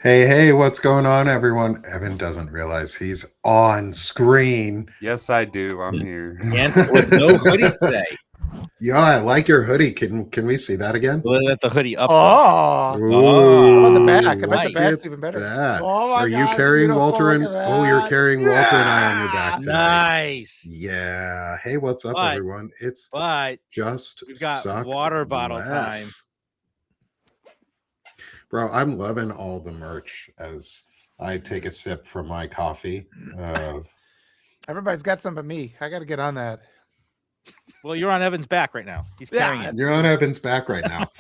Hey, what's going on, everyone? Evan doesn't realize he's on screen. Yes, I do. I'm here. And with no hoodie today. Yeah, I like your hoodie. Can we see that again? We'll let the hoodie up. Oh, Ooh, on the back. I bet the right. back's even better. That. Oh my Are you gosh, carrying beautiful. Walter and Look at oh, you're that. carrying Walter and I on your back today. Nice. Yeah. Hey, what's up, But- everyone? It's But just we've got suck water bottle less. Bro, I'm loving all the merch as I take a sip from my coffee. Everybody's got some but me. I got to get on that. well, you're on Evan's back right now. He's carrying it. You're on Evan's back right now.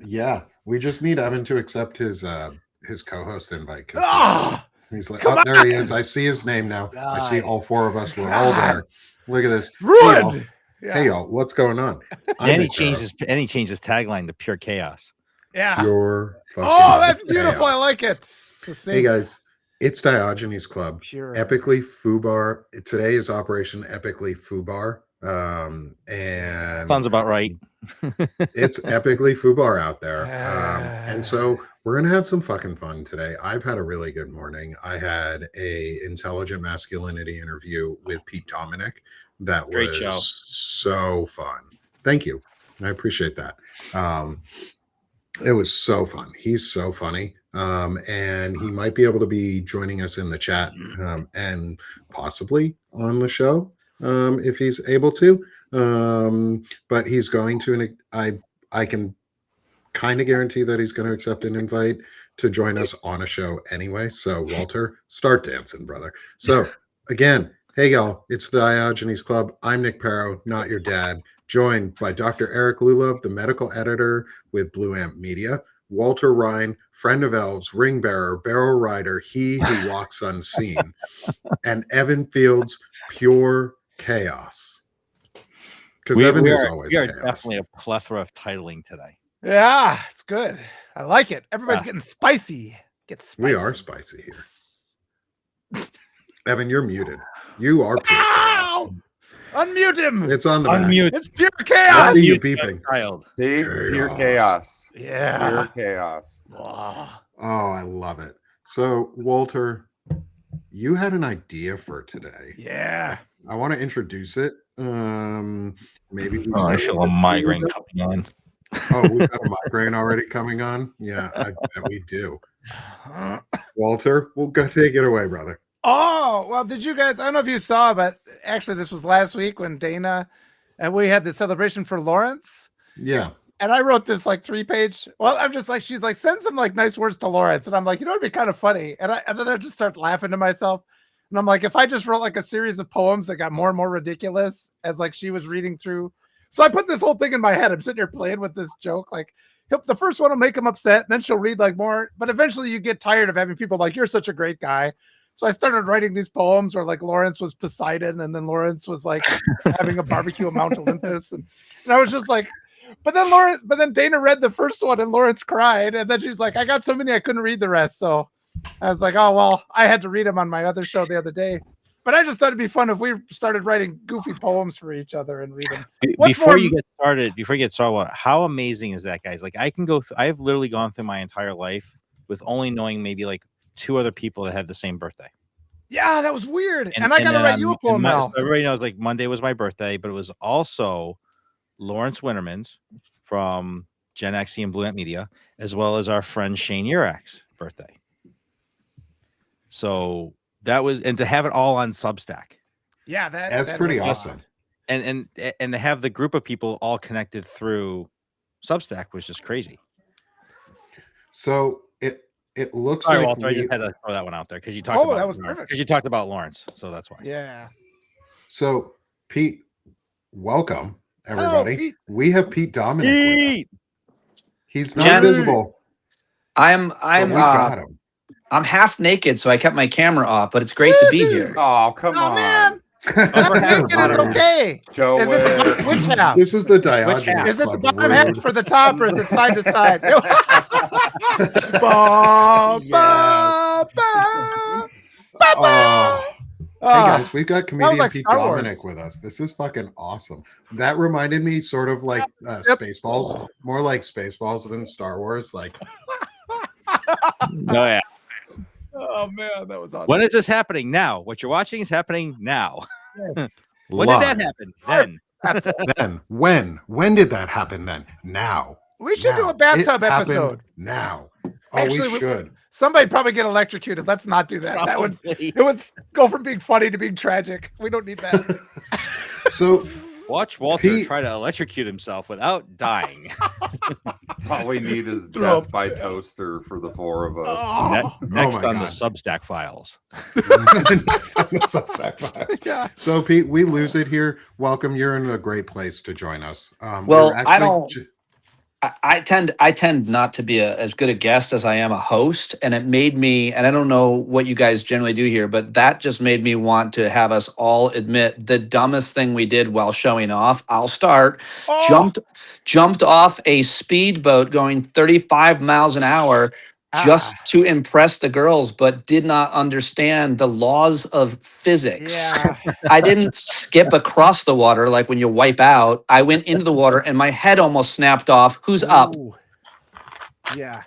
Yeah, we just need Evan to accept his co-host invite because he's like, oh, there he is. I see his name now. I see all four of us. We're all there. Look at this. Ruined. Hey y'all, what's going on? And he changed his tagline to pure chaos. Yeah. Pure fucking That's beautiful. chaos. I like it. Hey guys, it's Diogenes Club. Pure. Epically Fubar. Today is Operation Epically Fubar. And Sounds about right. it's epically Fubar out there. And so we're gonna have some fucking fun today. I've had a really good morning. I had a intelligent masculinity interview with Dominick that Great was show. so fun. Thank you. I appreciate that. It was so fun. He's so funny. And he might be able to be joining us in the chat and possibly on the show if he's able to. But he's going to, and I can kind of guarantee that he's going to accept an invite to join us on a show anyway. So Walter, start dancing, brother. So again, hey y'all, it's the Diogenes Club. I'm Nick Parrow, not your dad, joined by Dr. Eric Lulov, the medical editor with Blue Amp Media, Walter Ryan, friend of elves, ring bearer, barrel rider, he who walks unseen, and Evan Fields, pure chaos. Because Evan is always chaos. Definitely a plethora of titling today. Yeah, it's good. I like it. Everybody's getting spicy. Get spicy. We are spicy here. Evan, you're muted. You are pure chaos. Unmute him. It's on the back. Unmute. It's pure I chaos. see you beeping. Child. See, pure chaos. Yeah. Pure chaos. Oh. Oh, I love it. So, Walter, you had an idea for today. Yeah. I want to introduce it. Maybe we I feel a migraine coming on. Oh, we've got a migraine already coming on. Yeah, I bet we do. Walter, we'll go take it away, brother. Oh, well, did you guys, I don't know if you saw, but actually this was last week when Dana and we had the celebration for Lawrence. Yeah. And I wrote this like 3-page. Well, I'm just like, she's like, send some like nice words to Lawrence. And I'm like, it'd be kind of funny. And then I just start laughing to myself. And I'm like, if I just wrote like a series of poems that got more and more ridiculous as like she was reading through. So I put this whole thing in my head. I'm sitting here playing with this joke. Like the first one will make him upset. And then she'll read like more. But eventually you get tired of having people like, you're such a great guy. So I started writing these poems where like Lawrence was Poseidon and then Lawrence was like having a barbecue at Mount Olympus. And I was just like, but then Dana read the first one and Lawrence cried. And then she's like, I got so many, I couldn't read the rest. So I was like, oh, well, I had to read them on my other show the other day. But I just thought it'd be fun if we started writing goofy poems for each other and read them. Before you get started, how amazing is that, guys? Like I've literally gone through my entire life with only knowing maybe like 2 other people that had the same birthday. Yeah, that was weird. And I got to write you a poem now. So everybody knows like Monday was my birthday, but it was also Lawrence Winterman's from Gen XC and Blue Ant Media, as well as our friend Shane Urak's birthday. So that was, and to have it all on Substack. Yeah, that's pretty awesome. And to have the group of people all connected through Substack was just crazy. So it looks Sorry, like Walter, I just had to throw that one out there because you talked about that was perfect. Because you talked about Lawrence, so that's why. Yeah. So Pete, welcome everybody. Pete. We have Pete Dominick with us. He's not Gents, visible. I'm got him. I'm half naked, so I kept my camera off, but it's great to be here. Oh, come on. Man. Naked is okay. Joe, Is it the bottom, which half? This is the Diogenes Is it the Club. bottom half for the top or is it side to side? Hey guys, we've got comedian like Pete Star Wars. Dominick with us. This is fucking awesome. That reminded me sort of like Spaceballs, more like Spaceballs than Star Wars. Like Oh yeah. Oh man, that was awesome. When is this happening? Now. What you're watching is happening now. When Live. did that happen? Then. When did that happen then? Now. We should do Now. a bathtub It happened episode. Now. Oh, Actually, we should. Somebody'd probably get electrocuted. Let's not do that. Probably. It would go from being funny to being tragic. We don't need that. So Watch Walter Pete- try to electrocute himself without dying. That's all we need is Throw death by toaster for the four of us. Oh. Next my on the God. Substack files. Next on the Substack files. Yeah. So Pete, we lose it here. Welcome. You're in a great place to join us. Well, we're I don't- ju- I tend not to be as good a guest as I am a host, and it made me, and I don't know what you guys generally do here, but that just made me want to have us all admit the dumbest thing we did while showing off. I'll start. Oh. Jumped off a speedboat going 35 miles an hour just to impress the girls, but did not understand the laws of physics. Yeah. I didn't skip across the water like when you wipe out. I went into the water and my head almost snapped off. Who's up? Ooh. Yeah.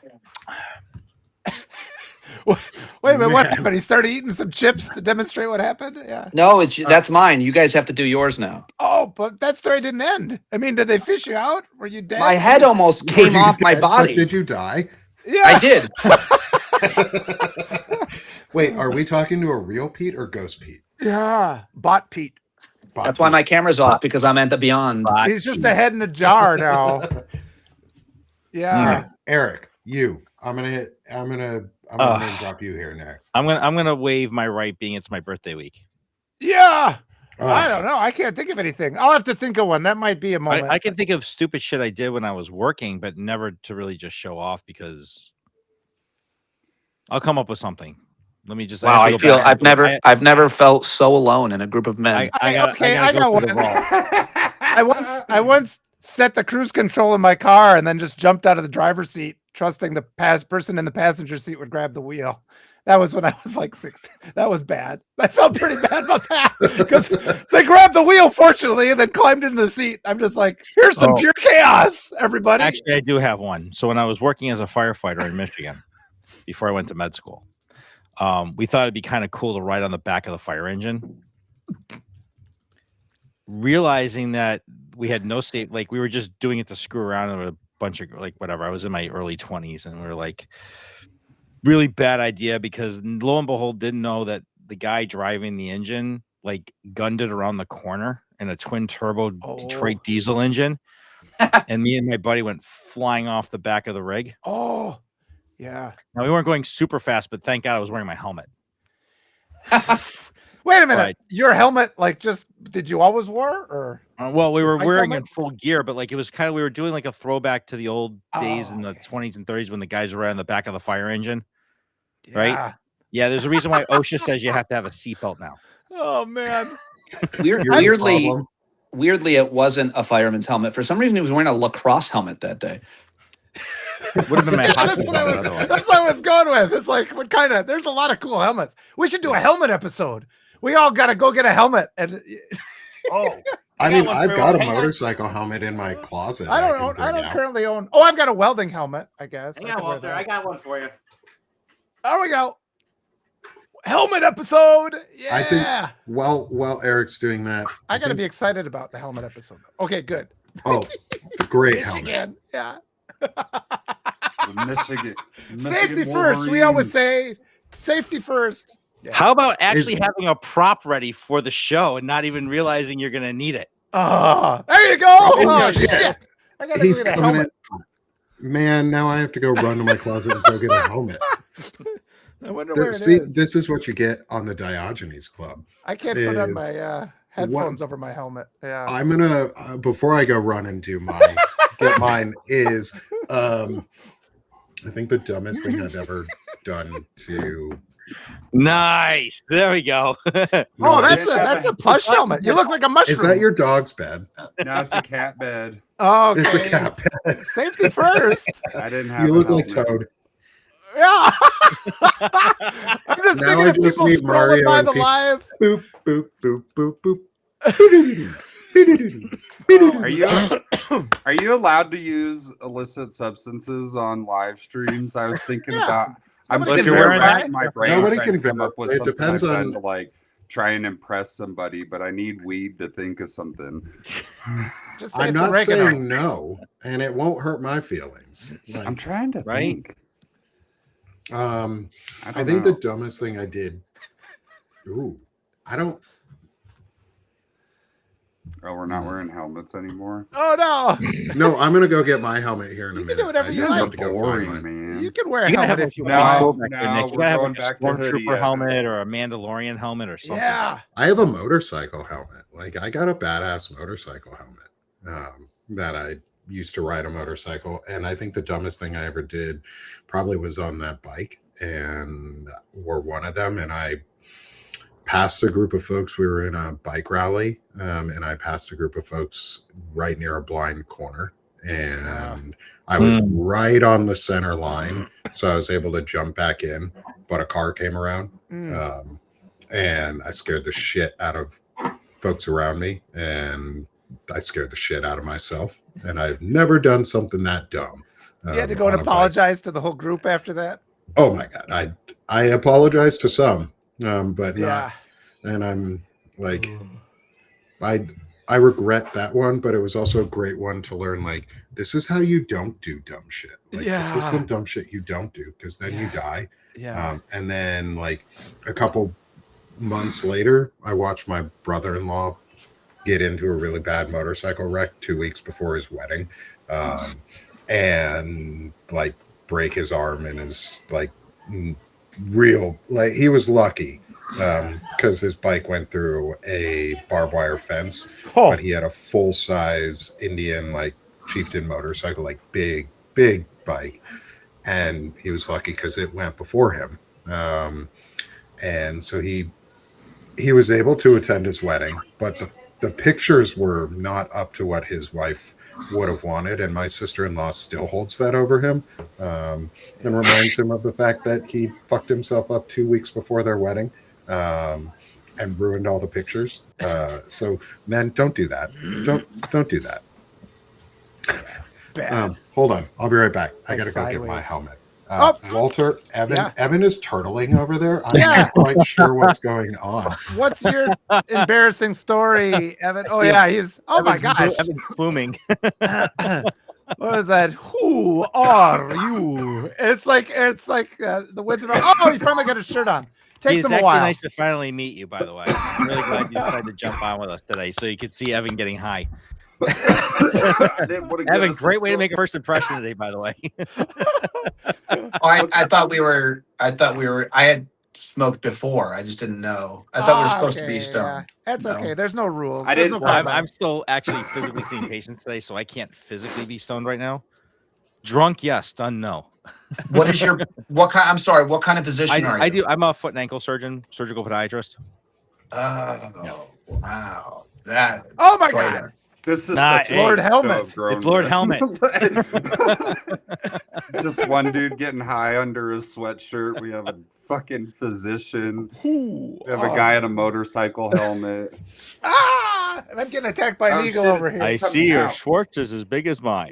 Wait a minute. What happened? He started eating some chips to demonstrate what happened. Yeah. No, that's mine. You guys have to do yours now. Oh, but that story didn't end. I mean, did they fish you out? Were you dead? My head almost Were came you off my dead, but body. Did you die? Yeah. I did. Wait, are we talking to a real Pete or ghost Pete? Yeah. Bot Pete. Bot That's why Pete. my camera's off, because I'm at the beyond. He's just a head in a jar now. Yeah. All right, Eric, I'm gonna name drop you here now. I'm gonna waive my right, being it's my birthday week. Yeah. I Oh, don't know. I can't think of anything. I'll have to think of one. That might be a moment. I can think of stupid shit I did when I was working, but never to really just show off, because I'll come up with something. Let me just. Wow, have to I go feel back and go- I've never felt so alone in a group of men. I got got one. one. I once set the cruise control in my car and then just jumped out of the driver's seat, trusting the person in the passenger seat would grab the wheel. That was when I was like 16. That was bad. I felt pretty bad about that because they grabbed the wheel, fortunately, and then climbed into the seat. I'm just like, here's some pure chaos, everybody. Actually, I do have one. So when I was working as a firefighter in Michigan, before I went to med school, we thought it'd be kind of cool to ride on the back of the fire engine. Realizing that we had no state, like we were just doing it to screw around with a bunch of like whatever. I was in my early 20s, and we were like, really bad idea, because lo and behold, didn't know that the guy driving the engine like gunned it around the corner in a twin turbo Detroit diesel engine, and me and my buddy went flying off the back of the rig. Oh, yeah. Now we weren't going super fast, but thank God I was wearing my helmet. Wait a minute. Right. Your helmet, like, just did you always wear or? Well, we were Bike wearing helmet? in full gear, but like it was kind of, we were doing like a throwback to the old days in the okay. 20s and 30s when the guys were on the back of the fire engine. Right? Yeah. Yeah, there's a reason why OSHA says you have to have a seatbelt now. Oh man. Weirdly, problem. it wasn't a fireman's helmet. For some reason, he was wearing a lacrosse helmet that day. Would have been my Yeah, hockey that's what I helmet was. otherwise. That's what I was going with. It's like what kind of? There's a lot of cool helmets. We should do a helmet episode. We all got to go get a helmet. And I got mean, one I've for got a hang on. motorcycle helmet in my closet. I don't can own. I bring don't out. currently own. Oh, I've got a welding helmet. I guess. Hang I on, can wear Walter. that. I got one for you. There we go. Helmet episode. Yeah. I think- While Eric's doing that, I got to think- be excited about the helmet episode. Okay, good. Oh, great helmet. Michigan. Yeah. The Michigan Safety first. We always Wolverines. say safety first. Yeah. How about actually having a prop ready for the show and not even realizing you're going to need it? Oh, there you go. Oh, Oh, shit. shit. I got to He's get a coming helmet. in. Man, now I have to go run to my closet and go get a helmet. I wonder where it See, is. this is what you get on the Diogenes Club. I can't put on is- my headphones over my helmet. Yeah. I'm gonna before I go run and do my get mine is I think the dumbest thing I've ever done to. Nice. There we go. Oh, No, that's a plush helmet. You look like a mushroom. Is that your dog's bed? No, it's a cat bed. Oh, okay. It's a cat bed. Safety first. I didn't have. You a look like helmet. Toad. Yeah. I'm just Now thinking I of just people need scrolling Mario by and the Peach. live. Boop boop boop boop boop boop. Are you allowed to use illicit substances on live streams? I was thinking Yeah. about. I'm Somebody sitting can there verify. racking my brain Nobody trying to can come up with verify. It something depends I've done on- to like try and impress somebody, but I need weed to think of something. Just say I'm it's not oregano. saying no, and it won't hurt my feelings. I'm Like, trying to Right? think. I I think don't the know. dumbest thing I did. Ooh, I don't. Oh, we're not wearing helmets anymore. Oh no, No, I'm gonna go get my helmet here in a You can minute. do whatever I you just like. have to go find Boring, mine. man. you can wear a You gotta helmet have if you like No, a want. cool back there, no, Nick. You we're gotta have going like a back to hoodie, Stormtrooper Evan. helmet or a Mandalorian helmet or something. Yeah, I have a motorcycle helmet. Like I got a badass motorcycle helmet that I used to ride a motorcycle, and I think the dumbest thing I ever did probably was on that bike and wore one of them, and I passed a group of folks. We were in a bike rally, and I passed a group of folks right near a blind corner, and I was right on the center line, so I was able to jump back in, but a car came around, and I scared the shit out of folks around me, and I scared the shit out of myself, and I've never done something that dumb. you had to go and on a bike. apologize to the whole group after that. Oh my god, I apologize to some, but Yeah, not, and I'm like, I regret that one, but it was also a great one to learn. Like, this is how you don't do dumb shit. Like, this is Yeah. some dumb shit you don't do, because then you die. yeah. And then like a couple months later, I watched my brother-in-law get into a really bad motorcycle wreck 2 weeks before his wedding, and like break his arm and his like real, like he was lucky because his bike went through a barbed wire fence, Oh, but he had a full-size Indian like chieftain motorcycle, like big bike, and he was lucky because it went before him, and so he was able to attend his wedding, but the pictures were not up to what his wife would have wanted, and my sister-in-law still holds that over him, and reminds him of the fact that he fucked himself up 2 weeks before their wedding, and ruined all the pictures. So men, don't do that. Don't do that. bad. Hold on, I'll be right back. I Like gotta go get my sideways. helmet. Oh. Walter, Evan, Yeah. Evan is turtling over there. I'm Yeah. not quite sure what's going on. What's your embarrassing story, Evan? Oh yeah, he's. Oh my gosh. Evan's booming. What is that? Who are you? It's like the Wizard of. Oh, he finally got his shirt on. Takes It's him a actually while. nice to finally meet you, by the way. I'm really glad you decided to jump on with us today so you could see Evan getting high. I didn't want to give Evan, us great some way to sort- make a first impression today, by the way. Oh, I thought we were. I had smoked before. I just didn't know. I thought we were supposed to be stoned. That's No. okay. There's no rules. I There's didn't- no Well, I'm problem. still actually physically seeing patients today, so I can't physically be stoned right now. Drunk, yes. Stunned, no. What is your what kind? I'm sorry. What kind of physician are you? I do. I'm a foot and ankle surgeon, surgical podiatrist. Oh, wow. That. Oh my Right. god. This is Nah, such a Lord show Helmet. of grown It's Lord men. Helmet. Just one dude getting high under his sweatshirt. We have a fucking physician. Who We have a guy in a motorcycle helmet. Ah! And I'm getting attacked by an Oh, eagle shit, over it's- here. I coming see your out. Schwartz is as big as mine.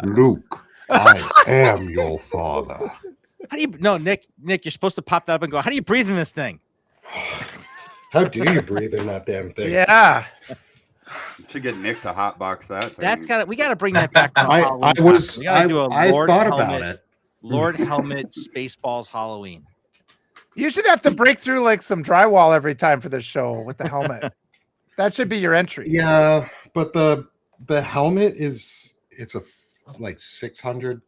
Luke, I am your father. How do you? No, Nick, you're supposed to pop that up and go. How do you breathe in this thing? How do you breathe in that damn thing? Yeah. Should get Nick to hotbox that thing. That's got. We got to bring that back. To I Halloween was We gotta do a I Lord thought Helmet, about it. Lord Helmet Spaceballs Halloween. You should have to break through like some drywall every time for this show with the helmet. That should be your entry. Yeah, but the helmet is like $600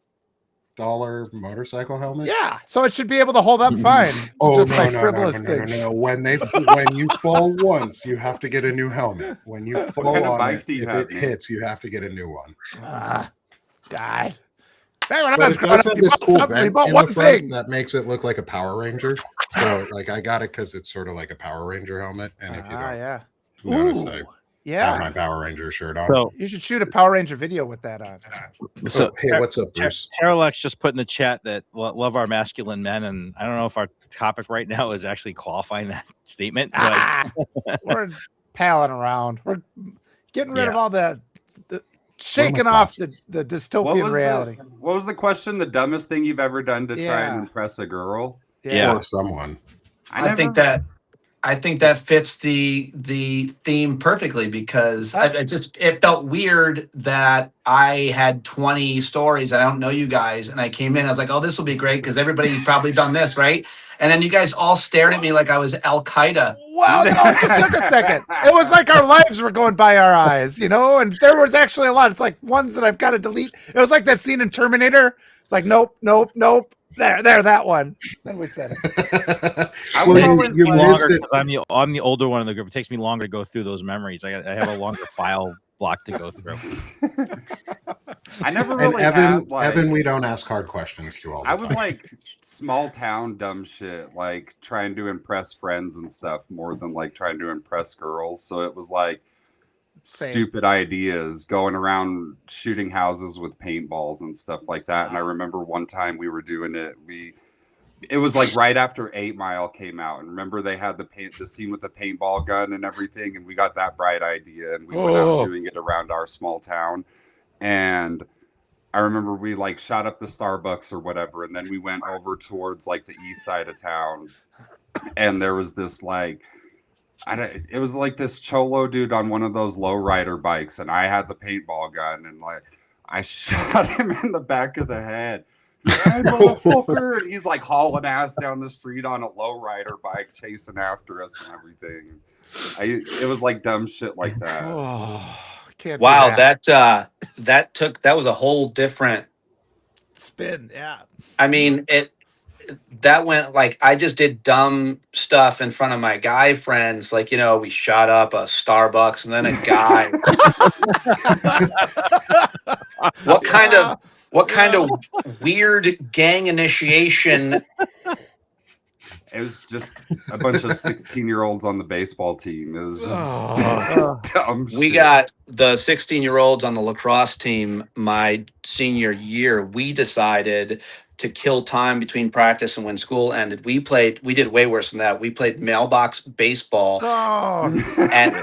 motorcycle helmet. Yeah. So it should be able to hold up fine. to Oh just no, like no, no, no, frivolous no, no, things. no! When you fall once, you have to get a new helmet. When you fall kind of on bike it, do you if have, it Nick? hits, you have to get a new one. Ah, God. Back when I But was it growing does up, have you this bought cool something, you vent bought in one the front thing. that makes it look like a Power Ranger. So, like, I got it because it's sort of like a Power Ranger helmet. And if you don't Yeah. notice, Ooh, I have yeah. my Power Ranger shirt on. So, You should shoot a Power Ranger video with that on. so Hey, what's up, Bruce? Terralex just put in the chat that love our masculine men, and I don't know if our topic right now is actually qualifying that statement. But Ah, we're palling around. We're getting rid of Yeah. all the shaking off the dystopian reality. What was the question? The dumbest thing you've ever done to try and Yeah. impress a girl? Yeah. Or someone. I think that fits the theme perfectly because it felt weird that I had 20 stories. I don't know you guys, and I came in. I was like, "Oh, this will be great because everybody's probably done this, right?" And then you guys all stared at me like I was Al Qaeda. Well, no, it just took a second. It was like our lives were going by our eyes, you know. And there was actually a lot. It's like ones that I've got to delete. It was like that scene in Terminator. It's like nope. There, that one. Then we said it. I was always you like- missed it. I'm the older one in the group. It takes me longer to go through those memories. I have a longer file block to go through. I never And really had, like, Evan, we don't ask hard questions to all the I was time. like small town dumb shit, like trying to impress friends and stuff more than like trying to impress girls. So it was like Same. stupid ideas, going around shooting houses with paintballs and stuff like that. And I remember one time we were doing it. It was like right after 8 Mile came out, and remember they had the scene with the paintball gun and everything, and we got that bright idea, and we went out doing it around our small town. And I remember we like shot up the Starbucks or whatever, and then we went over towards like the east side of town, and there was this like, it was like this cholo dude on one of those lowrider bikes, and I had the paintball gun, and like I shot him in the back of the head. Hey, motherfucker! And he's like hauling ass down the street on a lowrider bike, chasing after us and everything. It was like dumb shit like that. Oh, can't do Wow, that. that was a whole different. Spin. Yeah. I mean, that went like I just did dumb stuff in front of my guy friends. Like, you know, we shot up a Starbucks and then a guy. What kind of weird gang initiation? It was just a bunch of 16-year-olds on the baseball team. It was just dumb shit. We got the 16-year-olds on the lacrosse team my senior year. We decided to kill time between practice and when school ended. We did way worse than that. We played mailbox baseball. Oh, And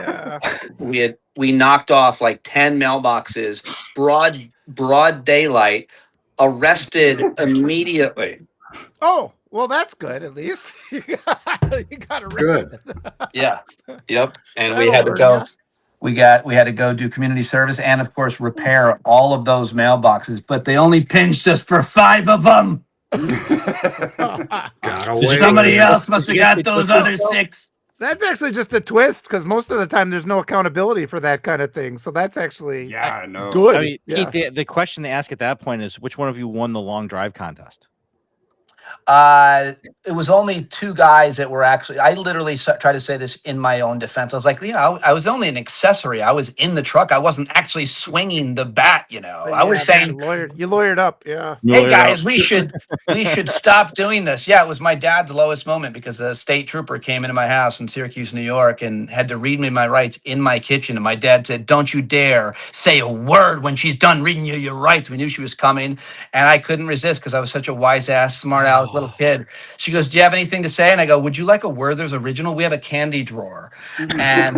yeah. we knocked off like 10 mailboxes, broad daylight, arrested immediately. Oh, well, that's good. At least you got arrested. Yeah. Yep. And we That'll had to work, go. yeah. We had to go do community service and of course repair all of those mailboxes, but they only pinched us for 5 of them. Somebody else must have got those other 6. That's actually just a twist because most of the time there's no accountability for that kind of thing. So that's actually Yeah, I know. good. I mean, Yeah. Pete, the question they ask at that point is, which one of you won the long drive contest? It was only 2 guys that were actually, I literally tried to say this in my own defense. I was like, I was only an accessory. I was in the truck. I wasn't actually swinging the bat, you know. But I was yeah, saying, you lawyered up. Yeah. hey guys, we should stop doing this. Yeah, it was my dad's lowest moment because a state trooper came into my house in Syracuse, New York, and had to read me my rights in my kitchen. And my dad said, "Don't you dare say a word when she's done reading you your rights." We knew she was coming, and I couldn't resist because I was such a wise ass, smart aleck little kid. She goes, "Do you have anything to say?" And I go, "Would you like a Werther's original? We have a candy drawer." And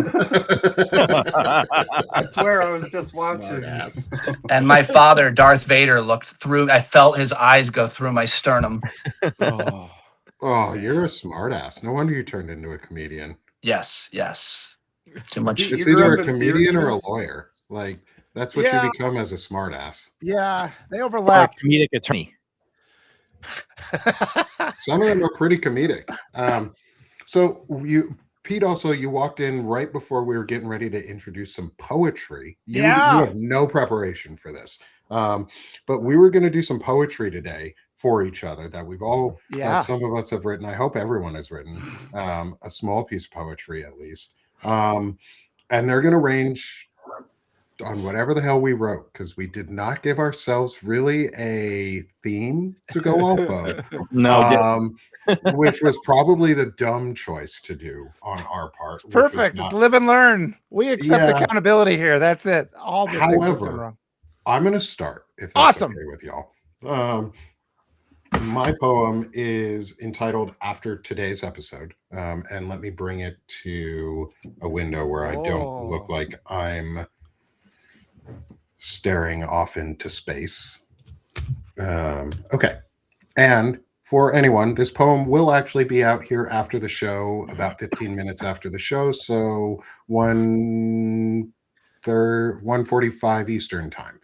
I swear I was just watching. and my father, Darth Vader, looked through. I felt his eyes go through my sternum. Oh, you're a smartass. No wonder you turned into a comedian. Yes. Too much. You It's grew either up a in comedian or a Syracuse? lawyer. Like that's what Yeah. you become as a smartass. Yeah. They Or a overlap. comedic attorney. Some of them are pretty comedic. So Pete, also you walked in right before we were getting ready to introduce some poetry. You have no preparation for this. But we were going to do some poetry today for each other that we've all that some of us have written. I hope everyone has written a small piece of poetry at least. And they're going to range on whatever the hell we wrote because we did not give ourselves really a theme to go off of. No, Which was probably the dumb choice to do on our part. Perfect. It's live and learn. We accept accountability here. That's it. All the things that went However, wrong. I'm going to start if that's Awesome. okay with y'all. My poem is entitled After Today's Episode. And let me bring it to a window where I don't look like I'm staring off into space. Okay. And for anyone, this poem will actually be out here after the show, about 15 minutes after the show. So 1:45 Eastern time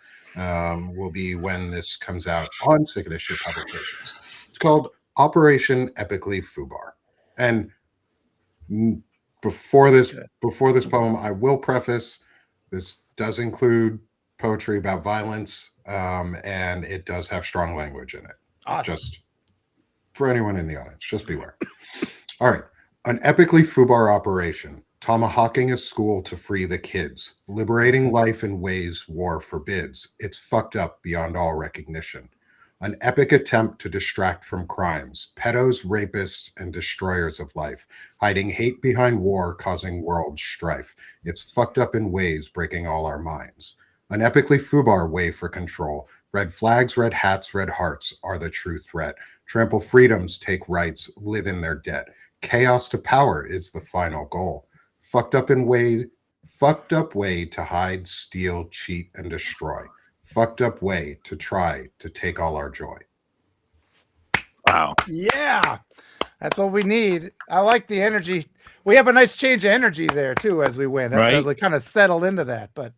will be when this comes out on Sick of This Shit Publications. It's called Operation Epically Fubar. And before this poem, I will preface this does include poetry about violence, and it does have strong language in it. Awesome. Just for anyone in the audience, just beware. All right. An epically FUBAR operation, tomahawking a school to free the kids, liberating life in ways war forbids. It's fucked up beyond all recognition. An epic attempt to distract from crimes, pedos, rapists, and destroyers of life, hiding hate behind war, causing world strife. It's fucked up in ways breaking all our minds. An epically FUBAR way for control. Red flags, red hats, red hearts are the true threat. Trample freedoms, take rights, live in their debt. Chaos to power is the final goal. Fucked up way to hide, steal, cheat, and destroy. Fucked up way to try to take all our joy. Wow. Yeah, that's what we need. I like the energy. We have a nice change of energy there too as we win. Right. We kind of settle into that. But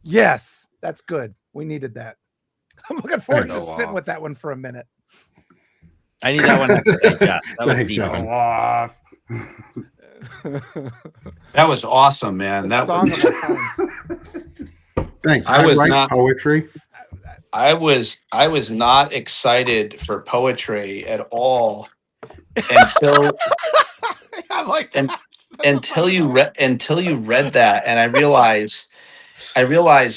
yes, that's good. We needed that. I'm looking forward to Thanks. sitting with that one for a minute. I need that one. Yeah, that was Thanks, deep. Evan. Go off. That was awesome, man. The That song was. of the times. Thanks. I I was write not- poetry. I was not excited for poetry at all until I like And- that. That's a until funny you one. read that, and I realized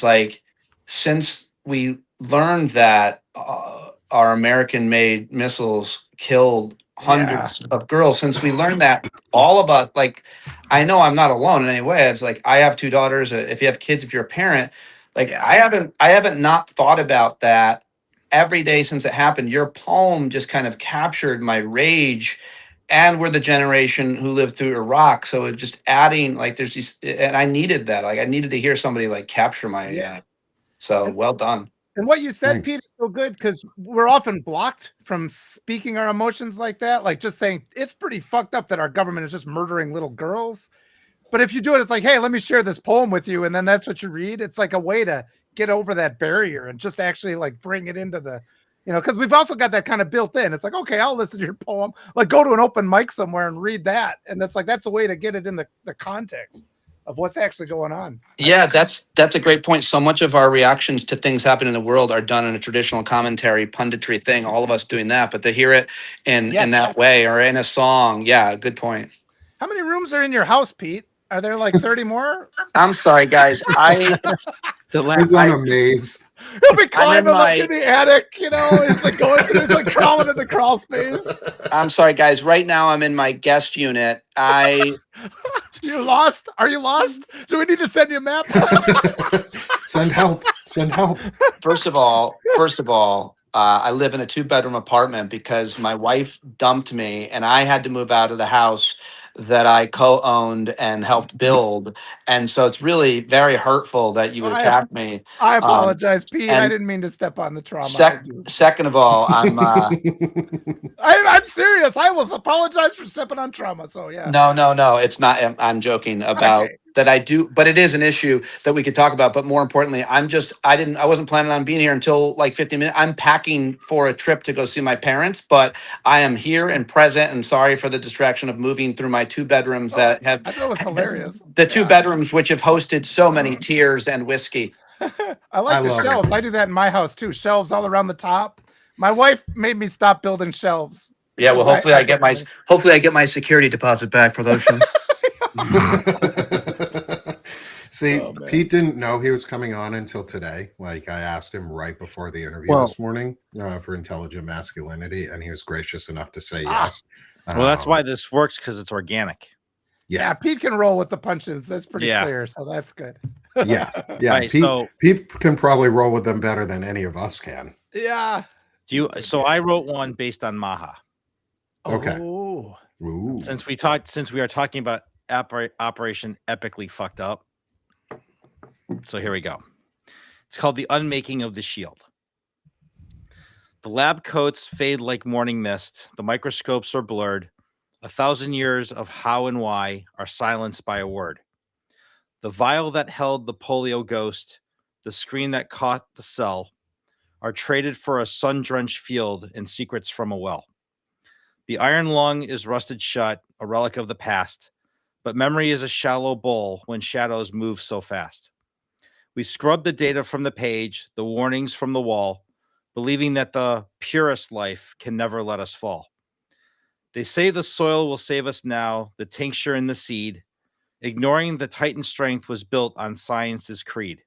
like since we learned that our American-made missiles killed hundreds of girls, since we learned that all about, like, I know I'm not alone in any way. It's like I have two daughters. If you have kids, if you're a parent, like Yeah. I haven't not thought about that every day since it happened. Your poem just kind of captured my rage. And we're the generation who lived through Iraq, so it just adding, like, there's these, and I needed that. Like, I needed to hear somebody like capture my. Yeah. So well done. And what you said, Thanks. Pete, is so good because we're often blocked from speaking our emotions like that. Like just saying it's pretty fucked up that our government is just murdering little girls. But if you do it, it's like, hey, let me share this poem with you. And then that's what you read. It's like a way to get over that barrier and just actually like bring it into the, because we've also got that kind of built in. It's like, okay, I'll listen to your poem. Like go to an open mic somewhere and read that. And that's like, that's a way to get it in the context of what's actually going on. Yeah, that's a great point. So much of our reactions to things happening in the world are done in a traditional commentary, punditry thing. All of us doing that, but to hear it in Yes. that way or in a song, yeah, good point. How many rooms are in your house, Pete? Are there like 30 more? I'm sorry, guys. To He's on a maze. He'll be climbing my- up in the attic, It's like going through, it's like crawling in the crawl space. I'm sorry, guys. Right now, I'm in my guest unit. You lost? Are you lost? Do we need to send you a map? Send help. Send help. First of all, I live in a 2-bedroom apartment because my wife dumped me and I had to move out of the house that I co-owned and helped build. And so it's really very hurtful that you would attack me. I apologize, Pete. I and didn't mean to step on the trauma. Second of all, I'm I'm serious. I will apologize for stepping on trauma. So yeah. no, it's not. I'm joking about Okay. that. I do, but it is an issue that we could talk about. But more importantly, I wasn't planning on being here until like 15 minutes. I'm packing for a trip to go see my parents, but I am here and present. And sorry for the distraction of moving through my 2 bedrooms that have I thought it was hilarious. the 2 bedrooms which have hosted so many tears and whiskey. I like I the love shelves. it. I do that in my house too. Shelves all around the top. My wife made me stop building shelves. Yeah, well, because hopefully I get my security deposit back for those shows. See, Oh, man. Pete didn't know he was coming on until today. Like I asked him right before the interview Well- this morning for Intelligent Masculinity, and he was gracious enough to say Ah. yes. Well, that's Um, why this works because it's organic. Yeah, Pete can roll with the punches. That's pretty Yeah. clear. So that's good. Yeah, yeah. Right, Pete, so- Pete can probably roll with them better than any of us can. Yeah. So I wrote one based on Maha. Okay. Oh. Ooh. Since we are talking about Operation Epically Fucked Up. So here we go. It's called The Unmaking of the Shield. The lab coats fade like morning mist. The microscopes are blurred. 1,000 years of how and why are silenced by a word. The vial that held the polio ghost, the screen that caught the cell, are traded for a sun-drenched field and secrets from a well. The iron lung is rusted shut, a relic of the past, but memory is a shallow bowl when shadows move so fast. We scrub the data from the page, the warnings from the wall, believing that the purest life can never let us fall. They say the soil will save us now, the tincture in the seed, ignoring the Titan strength was built on science's creed.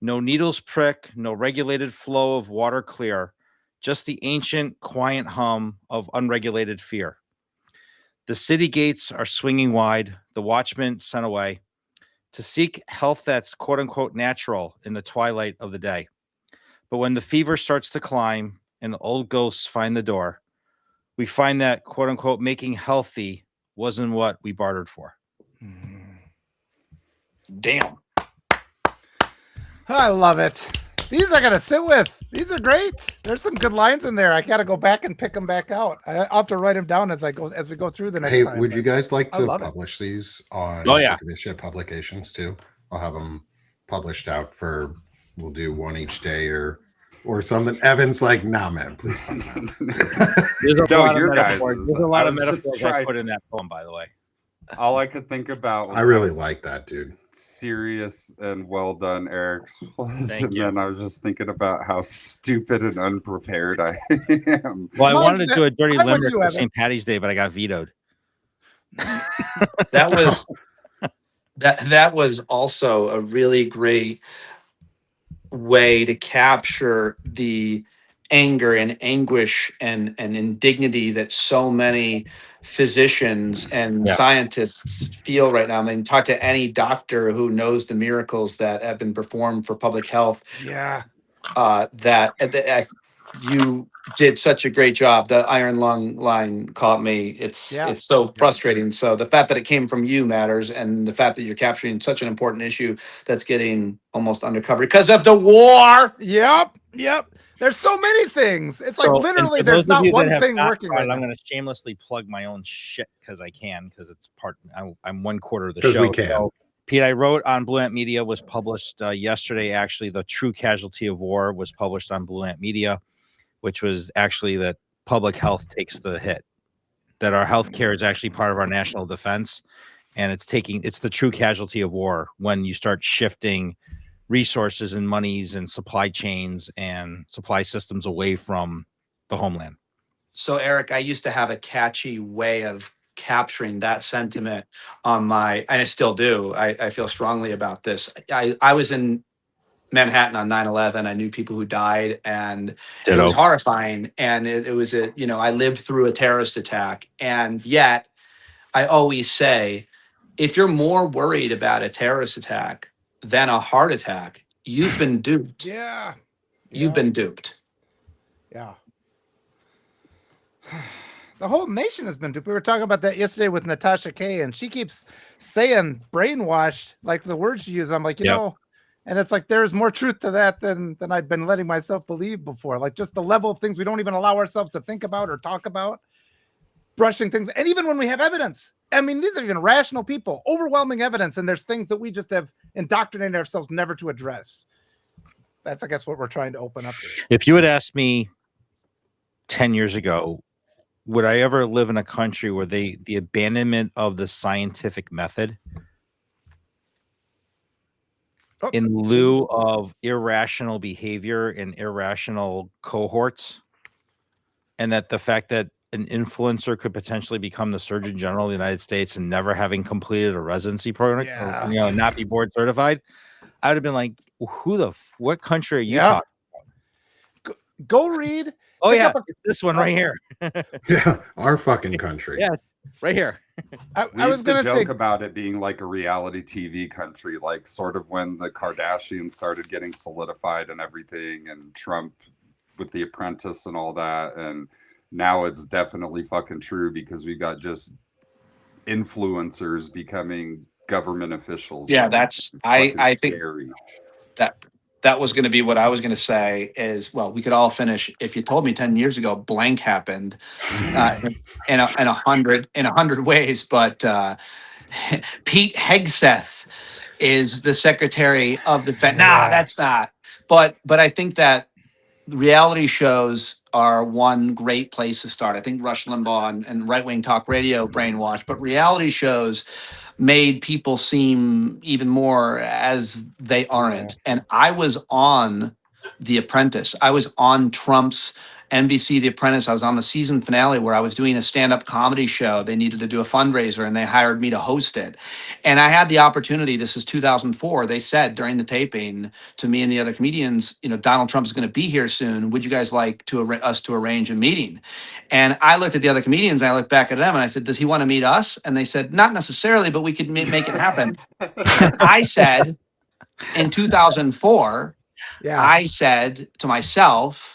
No needles prick, no regulated flow of water clear, just the ancient, quiet hum of unregulated fear. The city gates are swinging wide, the watchmen sent away to seek health that's quote unquote natural in the twilight of the day. But when the fever starts to climb and old ghosts find the door, we find that quote unquote making healthy wasn't what we bartered for. Damn. I love it. These I gotta sit with. These are great. There's some good lines in there. I gotta go back and pick them back out. I'll have to write them down as we go through the next Hey, time. would you guys like I to love it. publish these on Oh, yeah. Sick of This Shit publications too? I'll have them published out for. We'll do one each day or something. Evan's like, nah, man, please. There's a No, lot of your metaphors. guys's. There's a lot I of was just metaphors I trying- put in that poem, by the way. All I could think about was I really how like that, dude. serious and well done Eric's was, Thank and you. then I was just thinking about how stupid and unprepared I am. Well, I Mine's wanted to do a dirty I'm with limerick you, for Evan. St. Patty's Day, but I got vetoed. That was that was also a really great way to capture the anger and anguish and indignity that so many physicians and Yeah. scientists feel right now. I mean, talk to any doctor who knows the miracles that have been performed for public health. Yeah. You did such a great job. The iron lung line caught me. It's so frustrating. So the fact that it came from you matters, and the fact that you're capturing such an important issue that's getting almost undercovered because of the war. Yep. There's so many things. It's like So, literally and for there's those of not you that one have thing not working caught right it, now. I'm going to shamelessly plug my own shit because I can, because it's part. I'm 1/4 of the 'Cause show. we can. So, Pete, I wrote on Blue Ant Media, was published yesterday. Actually, The True Casualty of War was published on Blue Ant Media, which was actually that public health takes the hit, that our healthcare is actually part of our national defense, and it's the true casualty of war when you start shifting resources and monies and supply chains and supply systems away from the homeland. So, Eric, I used to have a catchy way of capturing that sentiment on and I still do. I feel strongly about this. I was in Manhattan on 9/11. I knew people who died, and it was horrifying. And it was I lived through a terrorist attack. And yet I always say, if you're more worried about a terrorist attack than a heart attack, you've been duped. Yeah. You've been duped. Yeah. The whole nation has been duped. We were talking about that yesterday with Natasha Kay, and she keeps saying brainwashed, like the words she uses. I'm like, you know, and it's like there's more truth to that than I've been letting myself believe before. Like just the level of things we don't even allow ourselves to think about or talk about, brushing things. And even when we have evidence, I mean, these are even rational people, overwhelming evidence, and there's things that we just have indoctrinated ourselves never to address. That's, I guess, what we're trying to open up here. If you had asked me 10 years ago, would I ever live in a country where the abandonment of the scientific method in lieu of irrational behavior and irrational cohorts, and that the fact that an influencer could potentially become the Surgeon General of the United States and never having completed a residency program, or, not be board certified, I would have been like, what country are you talking about? Go read. Oh, yeah, it's this one right here. Yeah, our fucking country. Yeah, right here. I was going to joke about it being like a reality TV country, like sort of when the Kardashians started getting solidified and everything, and Trump with The Apprentice and all that. And now it's definitely fucking true because we've got just influencers becoming government officials. Yeah, that's I think scary. that was going to be what I was going to say is, well, we could all finish. If you told me 10 years ago, blank happened in a hundred ways, but Pete Hegseth is the Secretary of Defense. Nah, that's not. But I think that reality shows are one great place to start. I think Rush Limbaugh and right wing talk radio brainwashed, but reality shows made people seem even more as they aren't. And I was on The Apprentice. I was on Trump's NBC The Apprentice. I was on the season finale where I was doing a stand-up comedy show. They needed to do a fundraiser and they hired me to host it. And I had the opportunity, this is 2004, they said during the taping to me and the other comedians, Donald Trump is going to be here soon. Would you guys like us to arrange a meeting? And I looked at the other comedians and I looked back at them and I said, does he want to meet us? And they said, not necessarily, but we could make it happen. And I said, in 2004, I said to myself,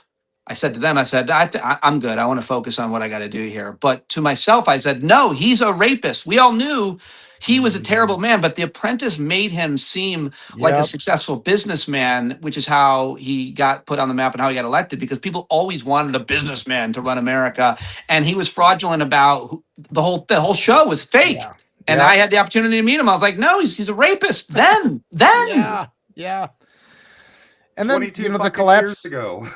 I said to them, I said, I'm good. I want to focus on what I got to do here. But to myself, I said, no, he's a rapist. We all knew he was a terrible man, but The Apprentice made him seem like a successful businessman, which is how he got put on the map and how he got elected, because people always wanted a businessman to run America. And he was fraudulent about the whole show was fake. Yeah. And I had the opportunity to meet him. I was like, no, he's a rapist. Then. Yeah. And then, the collapse years ago.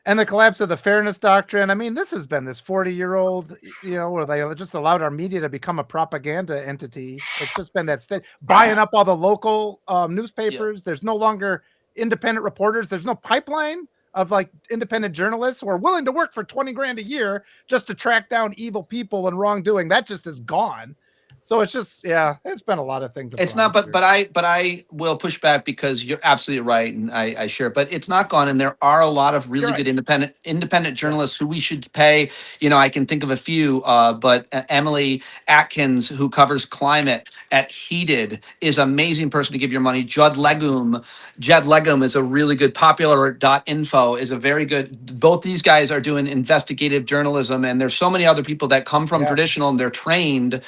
And the collapse of the fairness doctrine. I mean, this has been this 40-year-old, where they just allowed our media to become a propaganda entity. It's just been that state buying up all the local newspapers. There's no longer independent reporters. There's no pipeline of like independent journalists who are willing to work for $20,000 a year just to track down evil people and wrongdoing. That just is gone. So it's just, it's been a lot of things. It's not, but I will push back because you're absolutely right, and I share. But it's not gone, and there are a lot of really good independent journalists who we should pay. I can think of a few, but Emily Atkins, who covers climate at Heated, is an amazing person to give your money. Jed Legum is a really good. Popular.info is a very good. Both these guys are doing investigative journalism, and there's so many other people that come from traditional and they're trained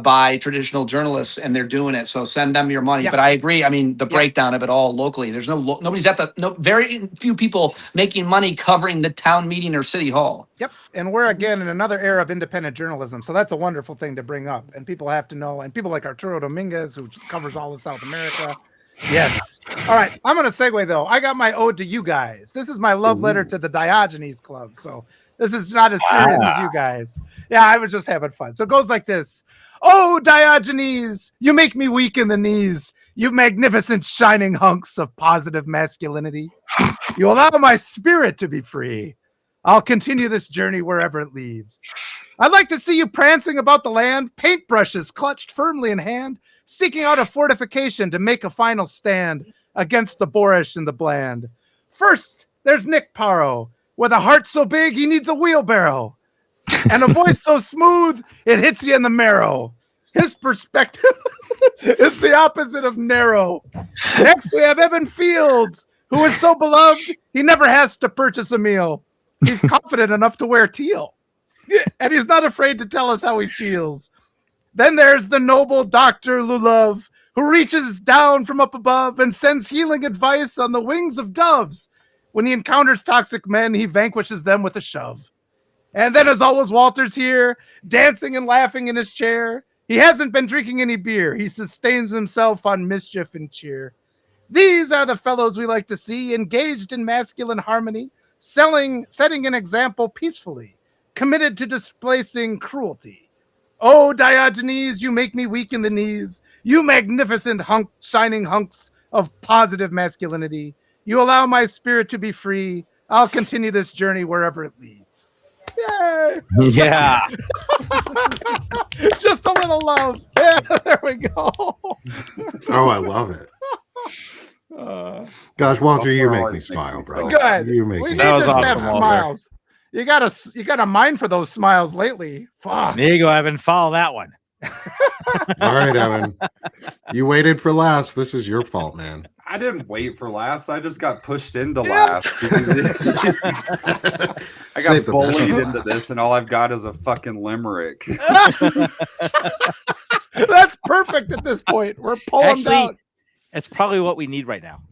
by traditional journalists, and they're doing it. So send them your money. But I agree. I mean, the breakdown of it all locally. There's nobody's very few people making money covering the town meeting or city hall. Yep. And we're again in another era of independent journalism. So that's a wonderful thing to bring up. And people have to know. And people like Arturo Dominguez, who covers all of South America. Yes. All right. I'm going to segue though. I got my ode to you guys. This is my love letter to the Diogenes Club. So this is not as serious as you guys. Yeah, I was just having fun. So it goes like this. Oh, Diogenes, you make me weak in the knees, you magnificent shining hunks of positive masculinity. You allow my spirit to be free. I'll continue this journey wherever it leads. I'd like to see you prancing about the land, paintbrushes clutched firmly in hand, seeking out a fortification to make a final stand against the boorish and the bland. First, there's Nick Paro, with a heart so big he needs a wheelbarrow. And a voice so smooth, it hits you in the marrow. His perspective is the opposite of narrow. Next, we have Evan Fields, who is so beloved, he never has to purchase a meal. He's confident enough to wear teal. And he's not afraid to tell us how he feels. Then there's the noble Dr. Lulov, who reaches down from up above and sends healing advice on the wings of doves. When he encounters toxic men, he vanquishes them with a shove. And then, as always, Walter's here, dancing and laughing in his chair. He hasn't been drinking any beer. He sustains himself on mischief and cheer. These are the fellows we like to see, engaged in masculine harmony, setting an example peacefully, committed to displacing cruelty. Oh, Diogenes, you make me weak in the knees. You magnificent shining hunks of positive masculinity. You allow my spirit to be free. I'll continue this journey wherever it leads. Yay! Yeah. Just a little love. Yeah, there we go. Oh, I love it. Gosh, Walter, you make me smile, bro. Good. You make we me need to awesome, have Walter. smiles. You got a mind for those smiles lately. Fuck. There you go, Evan. Follow that one. All right, Evan. You waited for last. This is your fault, man. I didn't wait for last. I just got pushed into last. I got bullied into this, and all I've got is a fucking limerick. That's perfect at this point. We're pulling Actually, down. it's probably what we need right now.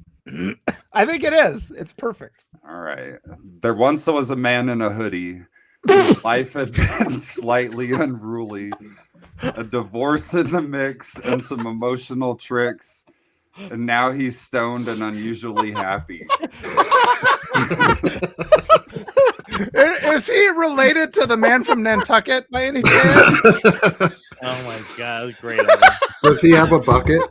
I think it is. It's perfect. All right. There once was a man in a hoodie whose life had been slightly unruly, a divorce in the mix, and some emotional tricks. And now he's stoned and unusually happy. Is he related to the man from Nantucket by any chance? Oh my god, that's great. Does he have a bucket?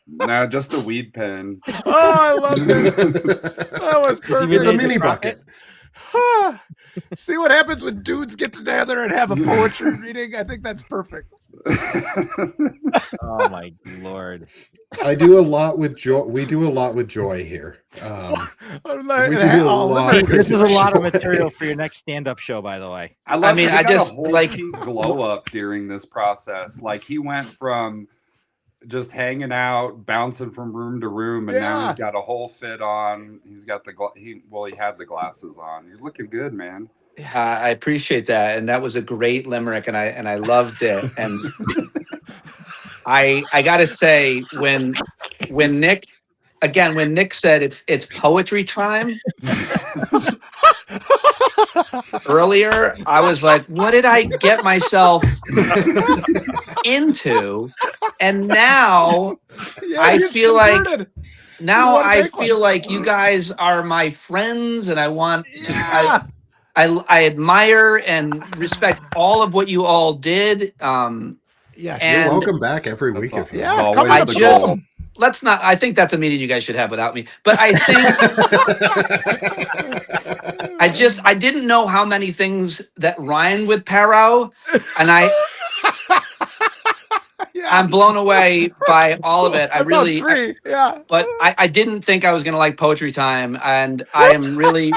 No, just a weed pen. Oh, I love it. That was perfect. It's a mini bucket. See what happens when dudes get together and have a poetry reading? I think that's perfect. Oh my lord. I do a lot with joy. We do a lot with joy here. I'm like, We do a oh, lot. look at This is a lot of Joy. material for your next stand-up show, by the way. I mean, he I got a just, whole like- peak glow up during this process. Like he went from just hanging out, bouncing from room to room, and now Yeah. he's got a whole fit on. He's got the he had the glasses on. You're looking good, man. I appreciate that, and that was a great limerick, and I loved it. And I gotta say, when Nick said it's poetry time earlier, I was like, what did I get myself into? And now Yeah, I he's feel like- converted. now You wanna I take one? feel like you guys are my friends, and I want to. Yeah. I admire and respect all of what you all did. Yes. And- You're welcome back every That's week all- if you Yeah, that's want. come always I the just- goal. let's not. I think that's a meeting you guys should have without me. But I think I didn't know how many things that rhyme with Paro, and Yeah. I'm blown away by all of it. I About really. three. Yeah. But I didn't think I was going to like poetry time, and I am really